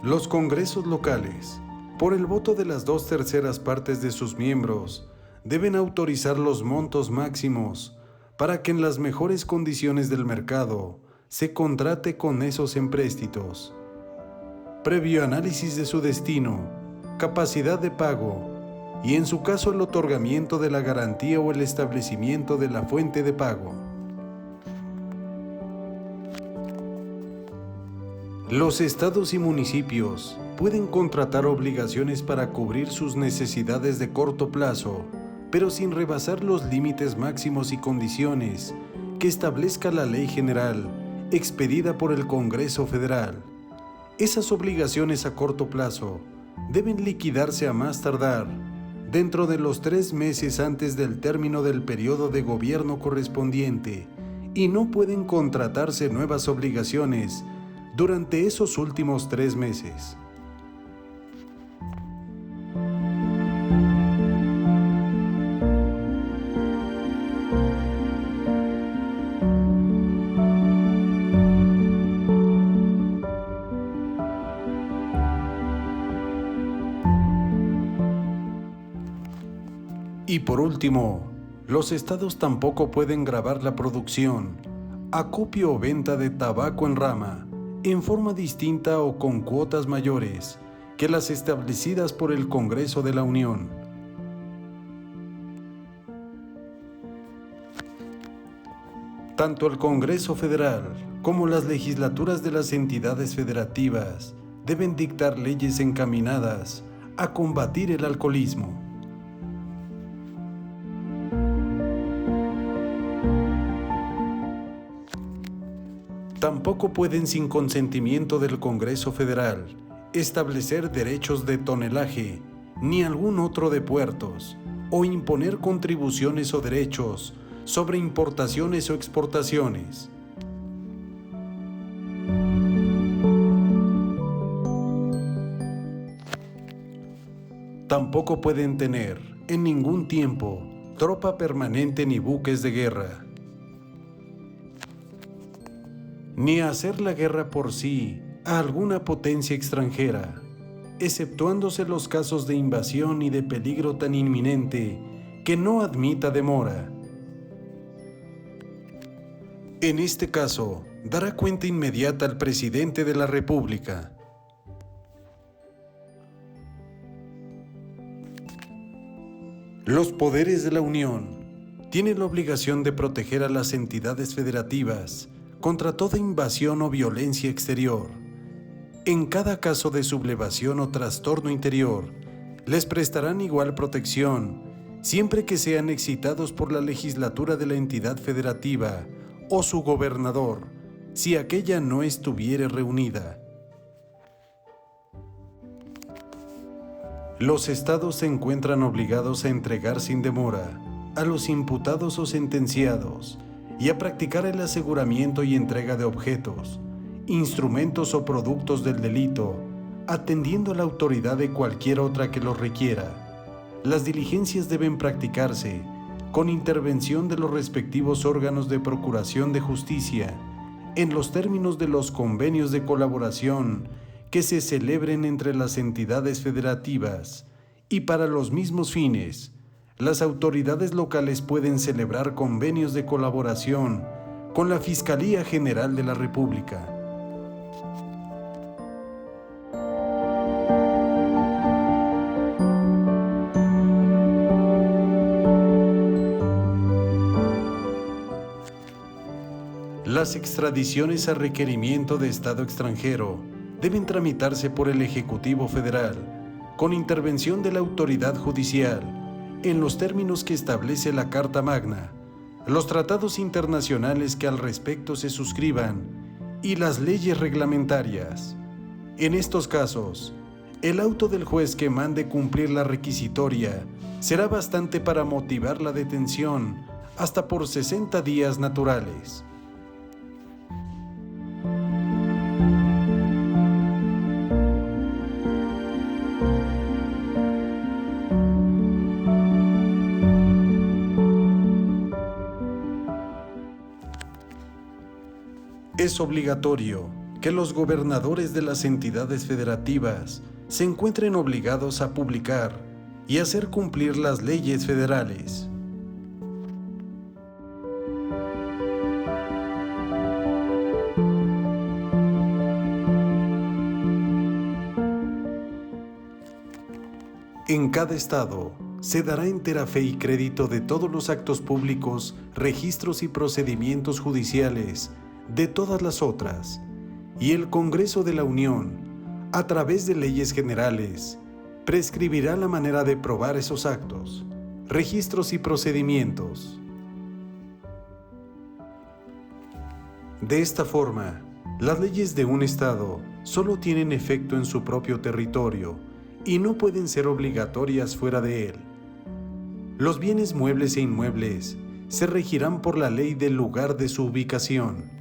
Los congresos locales, por el voto de las 2/3 partes de sus miembros, deben autorizar los montos máximos para que en las mejores condiciones del mercado se contrate con esos empréstitos, previo análisis de su destino, capacidad de pago y en su caso el otorgamiento de la garantía o el establecimiento de la fuente de pago. Los estados y municipios pueden contratar obligaciones para cubrir sus necesidades de corto plazo, pero sin rebasar los límites máximos y condiciones que establezca la Ley General expedida por el Congreso Federal. Esas obligaciones a corto plazo deben liquidarse a más tardar dentro de los 3 meses antes del término del periodo de gobierno correspondiente y no pueden contratarse nuevas obligaciones durante esos últimos 3 meses. Y por último, los estados tampoco pueden gravar la producción, acopio o venta de tabaco en rama en forma distinta o con cuotas mayores que las establecidas por el Congreso de la Unión. Tanto el Congreso Federal como las legislaturas de las entidades federativas deben dictar leyes encaminadas a combatir el alcoholismo. Tampoco pueden, sin consentimiento del Congreso Federal, establecer derechos de tonelaje ni algún otro de puertos, o imponer contribuciones o derechos sobre importaciones o exportaciones. Tampoco pueden tener, en ningún tiempo, tropa permanente ni buques de guerra, ni hacer la guerra por sí a alguna potencia extranjera, exceptuándose los casos de invasión y de peligro tan inminente que no admita demora. En este caso, dará cuenta inmediata al presidente de la República. Los poderes de la Unión tienen la obligación de proteger a las entidades federativas contra toda invasión o violencia exterior. En cada caso de sublevación o trastorno interior, les prestarán igual protección, siempre que sean excitados por la legislatura de la entidad federativa o su gobernador, si aquella no estuviere reunida. Los estados se encuentran obligados a entregar sin demora a los imputados o sentenciados y a practicar el aseguramiento y entrega de objetos, instrumentos o productos del delito, atendiendo a la autoridad de cualquier otra que los requiera. Las diligencias deben practicarse con intervención de los respectivos órganos de procuración de justicia en los términos de los convenios de colaboración que se celebren entre las entidades federativas, y para los mismos fines, las autoridades locales pueden celebrar convenios de colaboración con la Fiscalía General de la República. Las extradiciones a requerimiento de Estado extranjero deben tramitarse por el Ejecutivo Federal, con intervención de la autoridad judicial, en los términos que establece la Carta Magna, los tratados internacionales que al respecto se suscriban y las leyes reglamentarias. En estos casos, el auto del juez que mande cumplir la requisitoria será bastante para motivar la detención hasta por 60 días naturales. Es obligatorio que los gobernadores de las entidades federativas se encuentren obligados a publicar y hacer cumplir las leyes federales. En cada estado se dará entera fe y crédito de todos los actos públicos, registros y procedimientos judiciales de todas las otras, y el Congreso de la Unión, a través de leyes generales, prescribirá la manera de probar esos actos, registros y procedimientos. De esta forma, las leyes de un estado solo tienen efecto en su propio territorio y no pueden ser obligatorias fuera de él. Los bienes muebles e inmuebles se regirán por la ley del lugar de su ubicación.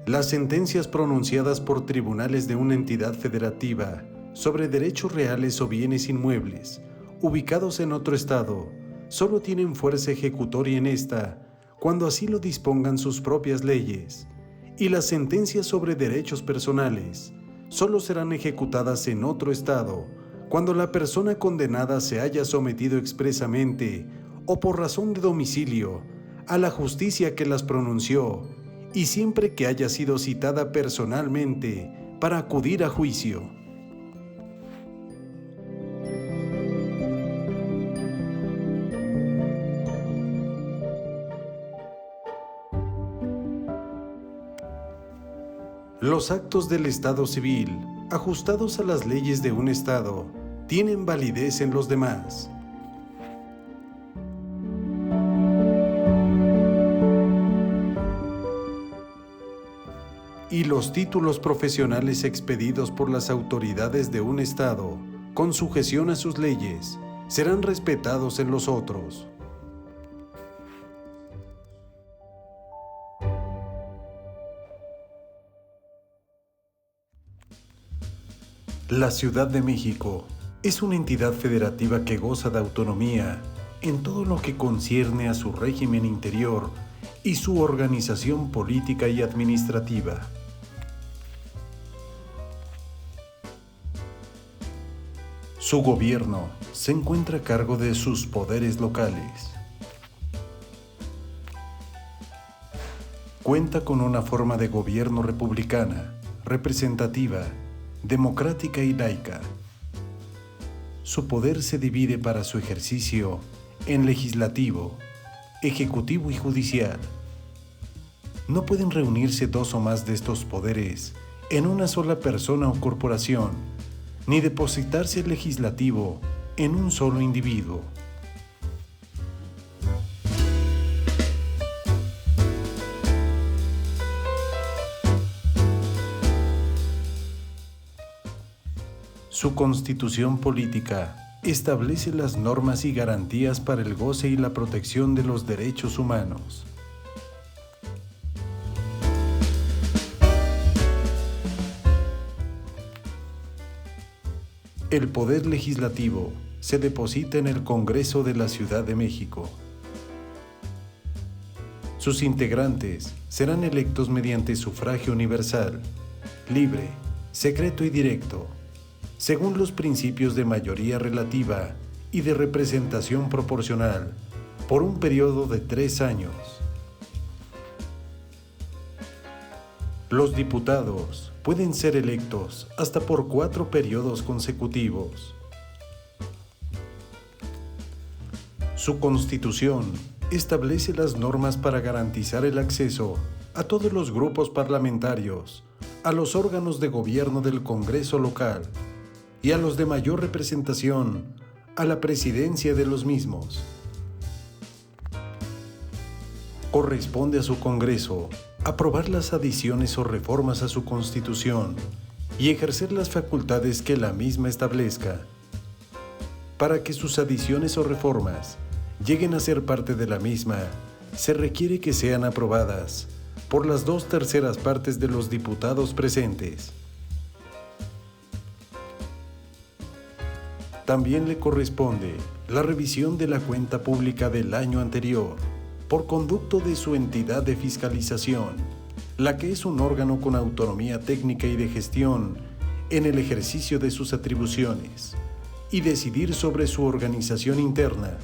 Las sentencias pronunciadas por tribunales de una entidad federativa sobre derechos reales o bienes inmuebles ubicados en otro estado solo tienen fuerza ejecutoria en esta cuando así lo dispongan sus propias leyes, y las sentencias sobre derechos personales solo serán ejecutadas en otro estado cuando la persona condenada se haya sometido expresamente o por razón de domicilio a la justicia que las pronunció, y siempre que haya sido citada personalmente para acudir a juicio. Los actos del Estado civil, ajustados a las leyes de un Estado, tienen validez en los demás. Y los títulos profesionales expedidos por las autoridades de un Estado, con sujeción a sus leyes, serán respetados en los otros. La Ciudad de México es una entidad federativa que goza de autonomía en todo lo que concierne a su régimen interior y su organización política y administrativa. Su gobierno se encuentra a cargo de sus poderes locales. Cuenta con una forma de gobierno republicana, representativa, democrática y laica. Su poder se divide para su ejercicio en legislativo, ejecutivo y judicial. No pueden reunirse dos o más de estos poderes en una sola persona o corporación, ni depositarse el legislativo en un solo individuo. Su constitución política establece las normas y garantías para el goce y la protección de los derechos humanos. El poder legislativo se deposita en el Congreso de la Ciudad de México. Sus integrantes serán electos mediante sufragio universal, libre, secreto y directo, según los principios de mayoría relativa y de representación proporcional, por un periodo de 3 años. Los diputados pueden ser electos hasta por 4 periodos consecutivos. Su Constitución establece las normas para garantizar el acceso a todos los grupos parlamentarios, a los órganos de gobierno del Congreso local y a los de mayor representación, a la presidencia de los mismos. Corresponde a su Congreso aprobar las adiciones o reformas a su Constitución y ejercer las facultades que la misma establezca. Para que sus adiciones o reformas lleguen a ser parte de la misma, se requiere que sean aprobadas por las 2/3 partes de los diputados presentes. También le corresponde la revisión de la cuenta pública del año anterior, por conducto de su entidad de fiscalización, la que es un órgano con autonomía técnica y de gestión en el ejercicio de sus atribuciones, y decidir sobre su organización interna,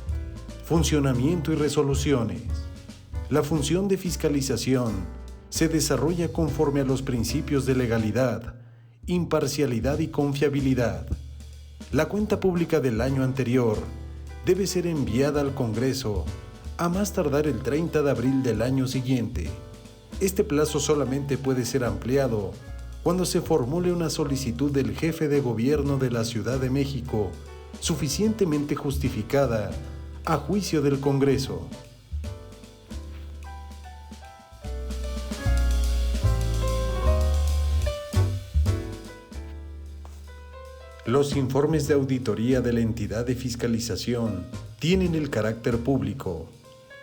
funcionamiento y resoluciones. La función de fiscalización se desarrolla conforme a los principios de legalidad, imparcialidad y confiabilidad. La cuenta pública del año anterior debe ser enviada al Congreso a más tardar el 30 de abril del año siguiente. Este plazo solamente puede ser ampliado cuando se formule una solicitud del jefe de gobierno de la Ciudad de México suficientemente justificada a juicio del Congreso. Los informes de auditoría de la entidad de fiscalización tienen el carácter público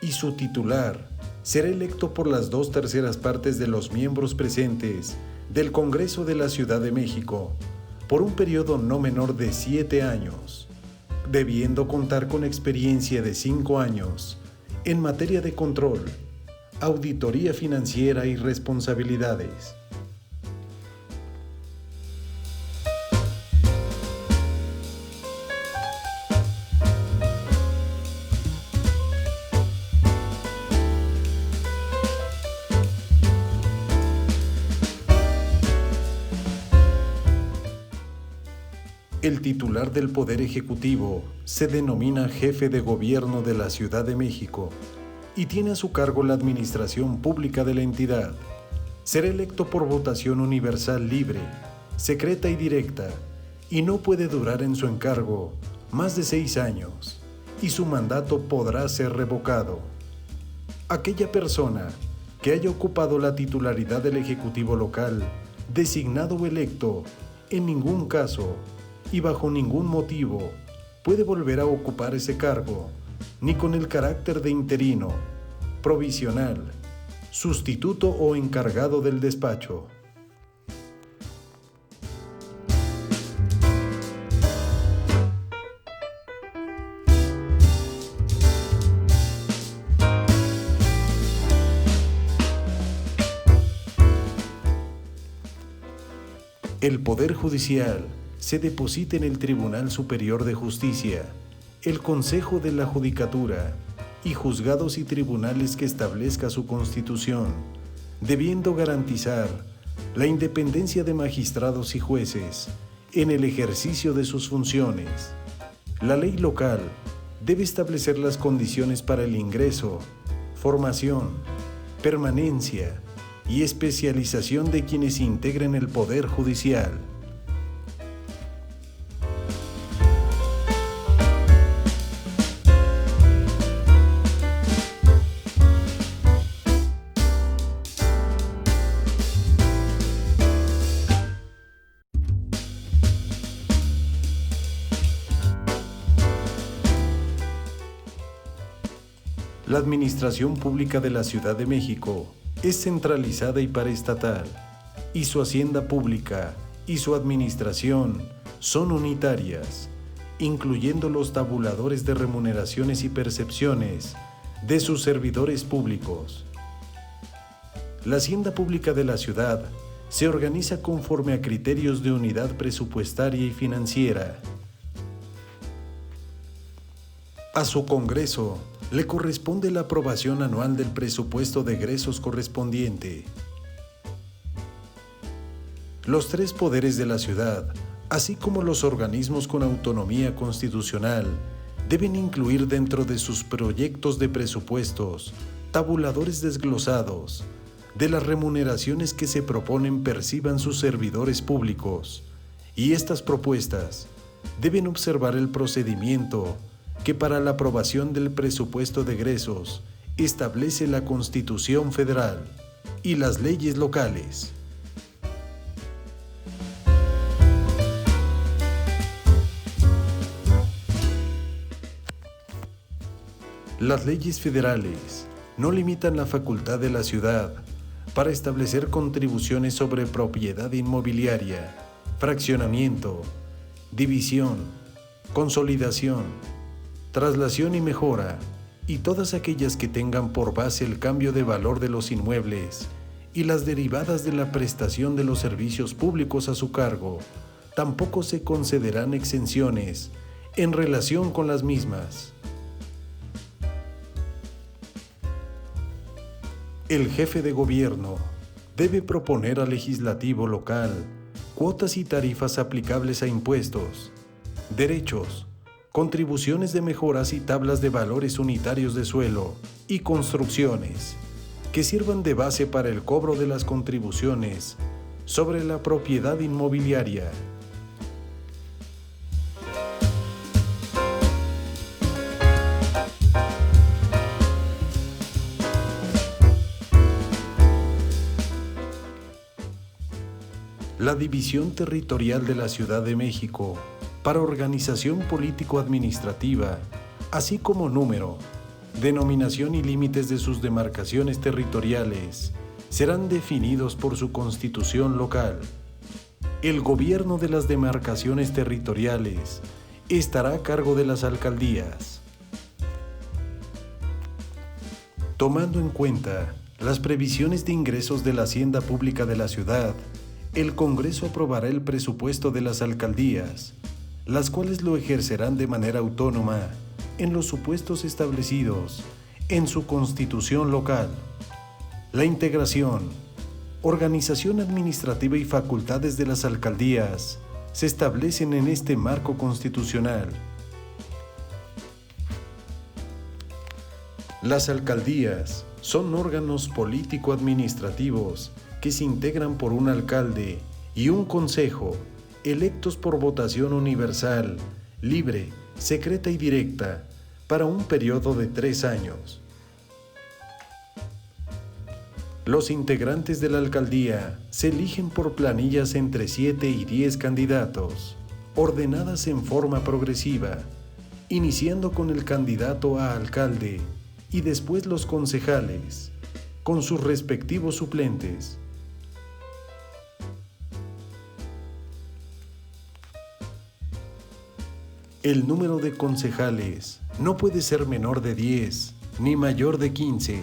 y su titular será electo por las 2/3 partes de los miembros presentes del Congreso de la Ciudad de México por un periodo no menor de 7 años, debiendo contar con experiencia de 5 años en materia de control, auditoría financiera y responsabilidades. El titular del Poder Ejecutivo se denomina Jefe de Gobierno de la Ciudad de México y tiene a su cargo la administración pública de la entidad. Será electo por votación universal libre, secreta y directa, y no puede durar en su encargo más de 6 años, y su mandato podrá ser revocado. Aquella persona que haya ocupado la titularidad del Ejecutivo local, designado o electo, en ningún caso y bajo ningún motivo puede volver a ocupar ese cargo, ni con el carácter de interino, provisional, sustituto o encargado del despacho. El Poder Judicial se deposita en el Tribunal Superior de Justicia, el Consejo de la Judicatura y juzgados y tribunales que establezca su Constitución, debiendo garantizar la independencia de magistrados y jueces en el ejercicio de sus funciones. La ley local debe establecer las condiciones para el ingreso, formación, permanencia y especialización de quienes integren el Poder Judicial. La Administración Pública de la Ciudad de México es centralizada y paraestatal, y su hacienda pública y su administración son unitarias, incluyendo los tabuladores de remuneraciones y percepciones de sus servidores públicos. La hacienda pública de la ciudad se organiza conforme a criterios de unidad presupuestaria y financiera. A su Congreso le corresponde la aprobación anual del presupuesto de egresos correspondiente. Los tres poderes de la ciudad, así como los organismos con autonomía constitucional, deben incluir dentro de sus proyectos de presupuestos tabuladores desglosados de las remuneraciones que se proponen perciban sus servidores públicos, y estas propuestas deben observar el procedimiento que para la aprobación del presupuesto de egresos establece la Constitución Federal y las leyes locales. Las leyes federales no limitan la facultad de la ciudad para establecer contribuciones sobre propiedad inmobiliaria, fraccionamiento, división, consolidación, traslación y mejora, y todas aquellas que tengan por base el cambio de valor de los inmuebles y las derivadas de la prestación de los servicios públicos a su cargo, tampoco se concederán exenciones en relación con las mismas. El jefe de gobierno debe proponer al legislativo local cuotas y tarifas aplicables a impuestos, derechos, contribuciones de mejoras y tablas de valores unitarios de suelo y construcciones que sirvan de base para el cobro de las contribuciones sobre la propiedad inmobiliaria. La División Territorial de la Ciudad de México para organización político-administrativa, así como número, denominación y límites de sus demarcaciones territoriales, serán definidos por su constitución local. El gobierno de las demarcaciones territoriales estará a cargo de las alcaldías. Tomando en cuenta las previsiones de ingresos de la hacienda pública de la ciudad, el Congreso aprobará el presupuesto de las alcaldías, las cuales lo ejercerán de manera autónoma en los supuestos establecidos en su constitución local. La integración, organización administrativa y facultades de las alcaldías se establecen en este marco constitucional. Las alcaldías son órganos político-administrativos que se integran por un alcalde y un consejo, electos por votación universal, libre, secreta y directa, para un periodo de 3 años. Los integrantes de la alcaldía se eligen por planillas entre 7 y 10 candidatos, ordenadas en forma progresiva, iniciando con el candidato a alcalde y después los concejales, con sus respectivos suplentes. El número de concejales no puede ser menor de 10 ni mayor de 15.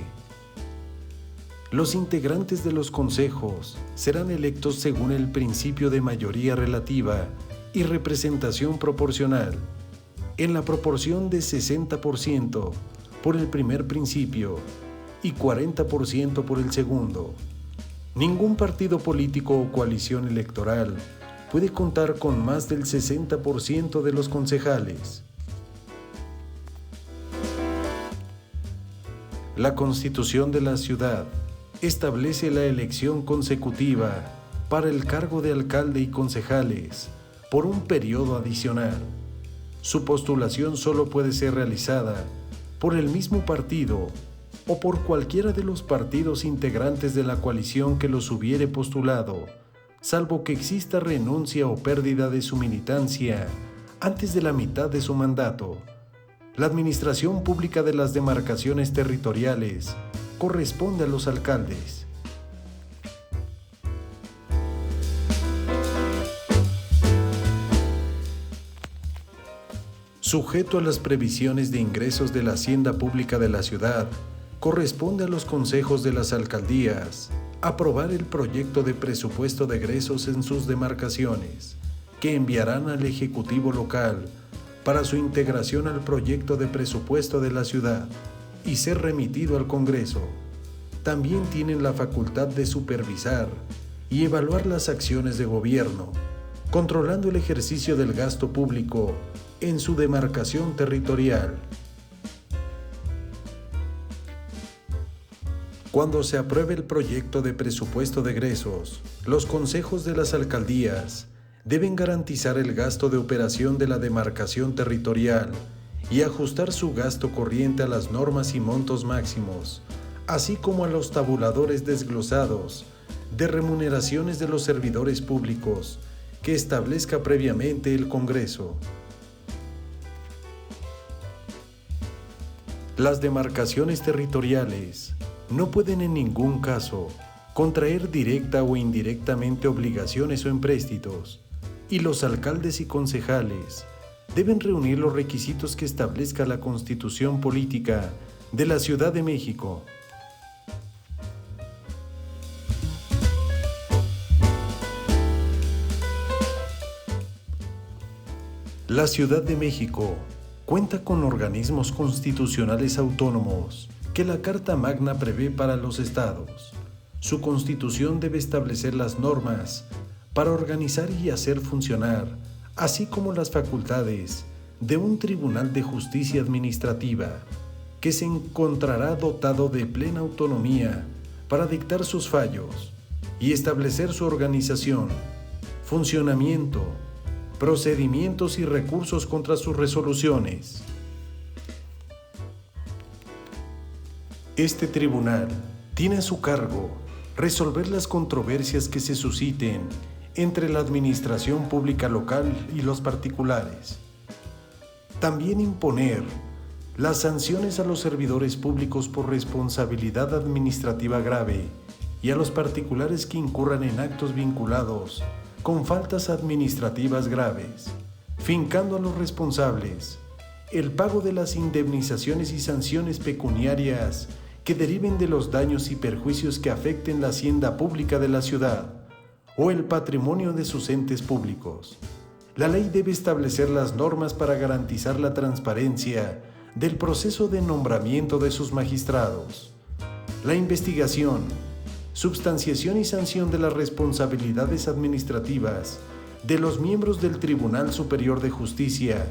Los integrantes de los consejos serán electos según el principio de mayoría relativa y representación proporcional, en la proporción de 60% por el primer principio y 40% por el segundo. Ningún partido político o coalición electoral puede contar con más del 60% de los concejales. La Constitución de la ciudad establece la elección consecutiva para el cargo de alcalde y concejales por un periodo adicional. Su postulación solo puede ser realizada por el mismo partido o por cualquiera de los partidos integrantes de la coalición que los hubiere postulado, salvo que exista renuncia o pérdida de su militancia antes de la mitad de su mandato. La administración pública de las demarcaciones territoriales corresponde a los alcaldes. Sujeto a las previsiones de ingresos de la hacienda pública de la ciudad, corresponde a los consejos de las alcaldías aprobar el proyecto de presupuesto de egresos en sus demarcaciones, que enviarán al Ejecutivo local para su integración al proyecto de presupuesto de la ciudad y ser remitido al Congreso. También tienen la facultad de supervisar y evaluar las acciones de gobierno, controlando el ejercicio del gasto público en su demarcación territorial. Cuando se apruebe el proyecto de presupuesto de egresos, los consejos de las alcaldías deben garantizar el gasto de operación de la demarcación territorial y ajustar su gasto corriente a las normas y montos máximos, así como a los tabuladores desglosados de remuneraciones de los servidores públicos que establezca previamente el Congreso. Las demarcaciones territoriales no pueden en ningún caso contraer directa o indirectamente obligaciones o empréstitos, y los alcaldes y concejales deben reunir los requisitos que establezca la Constitución Política de la Ciudad de México. La Ciudad de México cuenta con organismos constitucionales autónomos que la Carta Magna prevé para los estados. Su Constitución debe establecer las normas para organizar y hacer funcionar, así como las facultades de un Tribunal de Justicia Administrativa, que se encontrará dotado de plena autonomía para dictar sus fallos y establecer su organización, funcionamiento, procedimientos y recursos contra sus resoluciones. Este tribunal tiene a su cargo resolver las controversias que se susciten entre la administración pública local y los particulares. También imponer las sanciones a los servidores públicos por responsabilidad administrativa grave y a los particulares que incurran en actos vinculados con faltas administrativas graves, fincando a los responsables el pago de las indemnizaciones y sanciones pecuniarias que deriven de los daños y perjuicios que afecten la hacienda pública de la ciudad o el patrimonio de sus entes públicos. La ley debe establecer las normas para garantizar la transparencia del proceso de nombramiento de sus magistrados, la investigación, substanciación y sanción de las responsabilidades administrativas de los miembros del Tribunal Superior de Justicia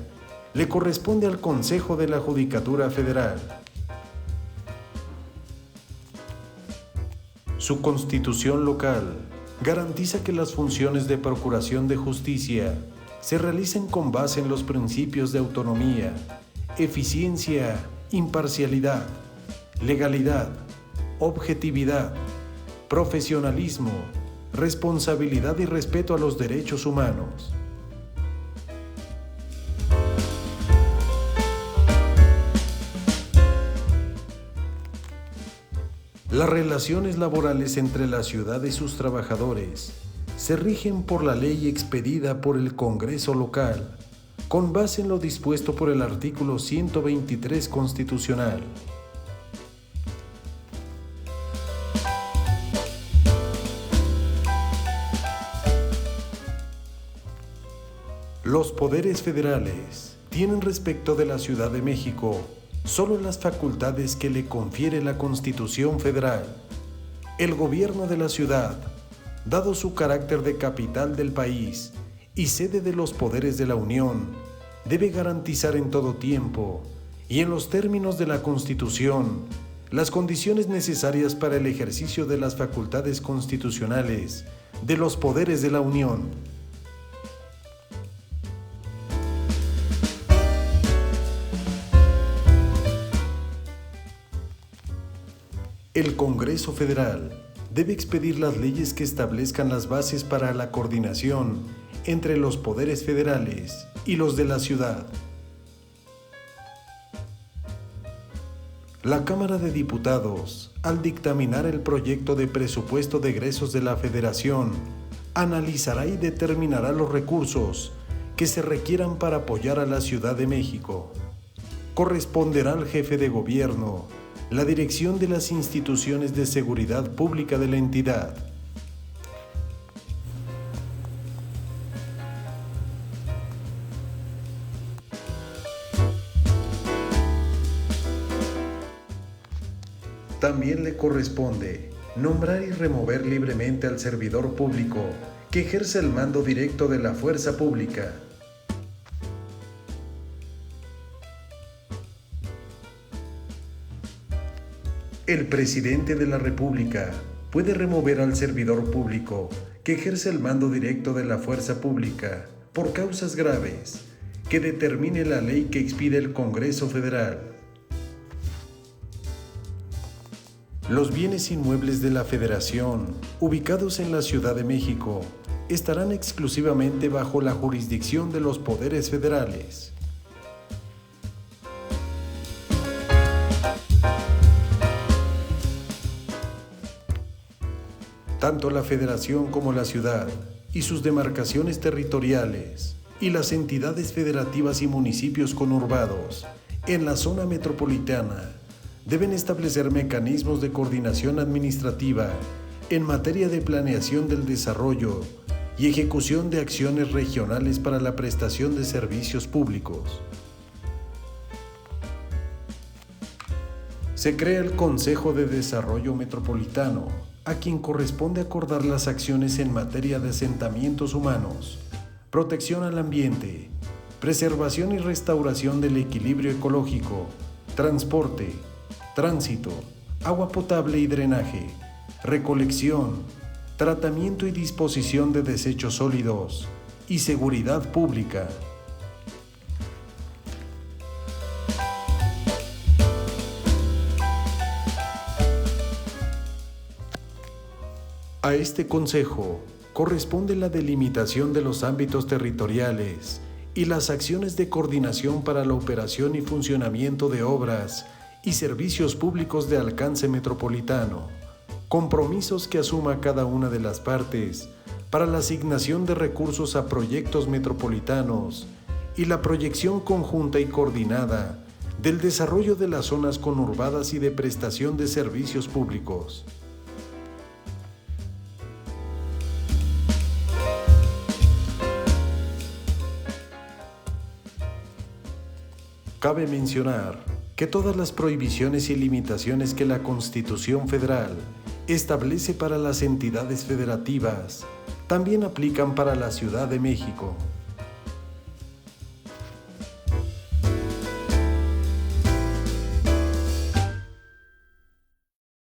le corresponde al Consejo de la Judicatura Federal. Su constitución local garantiza que las funciones de procuración de justicia se realicen con base en los principios de autonomía, eficiencia, imparcialidad, legalidad, objetividad, profesionalismo, responsabilidad y respeto a los derechos humanos. Las relaciones laborales entre la ciudad y sus trabajadores se rigen por la ley expedida por el Congreso local, con base en lo dispuesto por el artículo 123 constitucional. Los poderes federales tienen respecto de la Ciudad de México solo las facultades que le confiere la Constitución Federal. El gobierno de la ciudad, dado su carácter de capital del país y sede de los poderes de la Unión, debe garantizar en todo tiempo y en los términos de la Constitución las condiciones necesarias para el ejercicio de las facultades constitucionales de los poderes de la Unión. El Congreso Federal debe expedir las leyes que establezcan las bases para la coordinación entre los poderes federales y los de la ciudad. La Cámara de Diputados, al dictaminar el proyecto de presupuesto de egresos de la Federación, analizará y determinará los recursos que se requieran para apoyar a la Ciudad de México. Corresponderá al jefe de gobierno la dirección de las instituciones de seguridad pública de la entidad. También le corresponde nombrar y remover libremente al servidor público que ejerce el mando directo de la fuerza pública. El presidente de la República puede remover al servidor público que ejerce el mando directo de la fuerza pública por causas graves que determine la ley que expide el Congreso Federal. Los bienes inmuebles de la Federación, ubicados en la Ciudad de México, estarán exclusivamente bajo la jurisdicción de los poderes federales. Tanto la Federación como la ciudad y sus demarcaciones territoriales y las entidades federativas y municipios conurbados en la zona metropolitana deben establecer mecanismos de coordinación administrativa en materia de planeación del desarrollo y ejecución de acciones regionales para la prestación de servicios públicos. Se crea el Consejo de Desarrollo Metropolitano, a quien corresponde acordar las acciones en materia de asentamientos humanos, protección al ambiente, preservación y restauración del equilibrio ecológico, transporte, tránsito, agua potable y drenaje, recolección, tratamiento y disposición de desechos sólidos y seguridad pública. A este consejo corresponde la delimitación de los ámbitos territoriales y las acciones de coordinación para la operación y funcionamiento de obras y servicios públicos de alcance metropolitano, compromisos que asuma cada una de las partes para la asignación de recursos a proyectos metropolitanos y la proyección conjunta y coordinada del desarrollo de las zonas conurbadas y de prestación de servicios públicos. Cabe mencionar que todas las prohibiciones y limitaciones que la Constitución Federal establece para las entidades federativas también aplican para la Ciudad de México.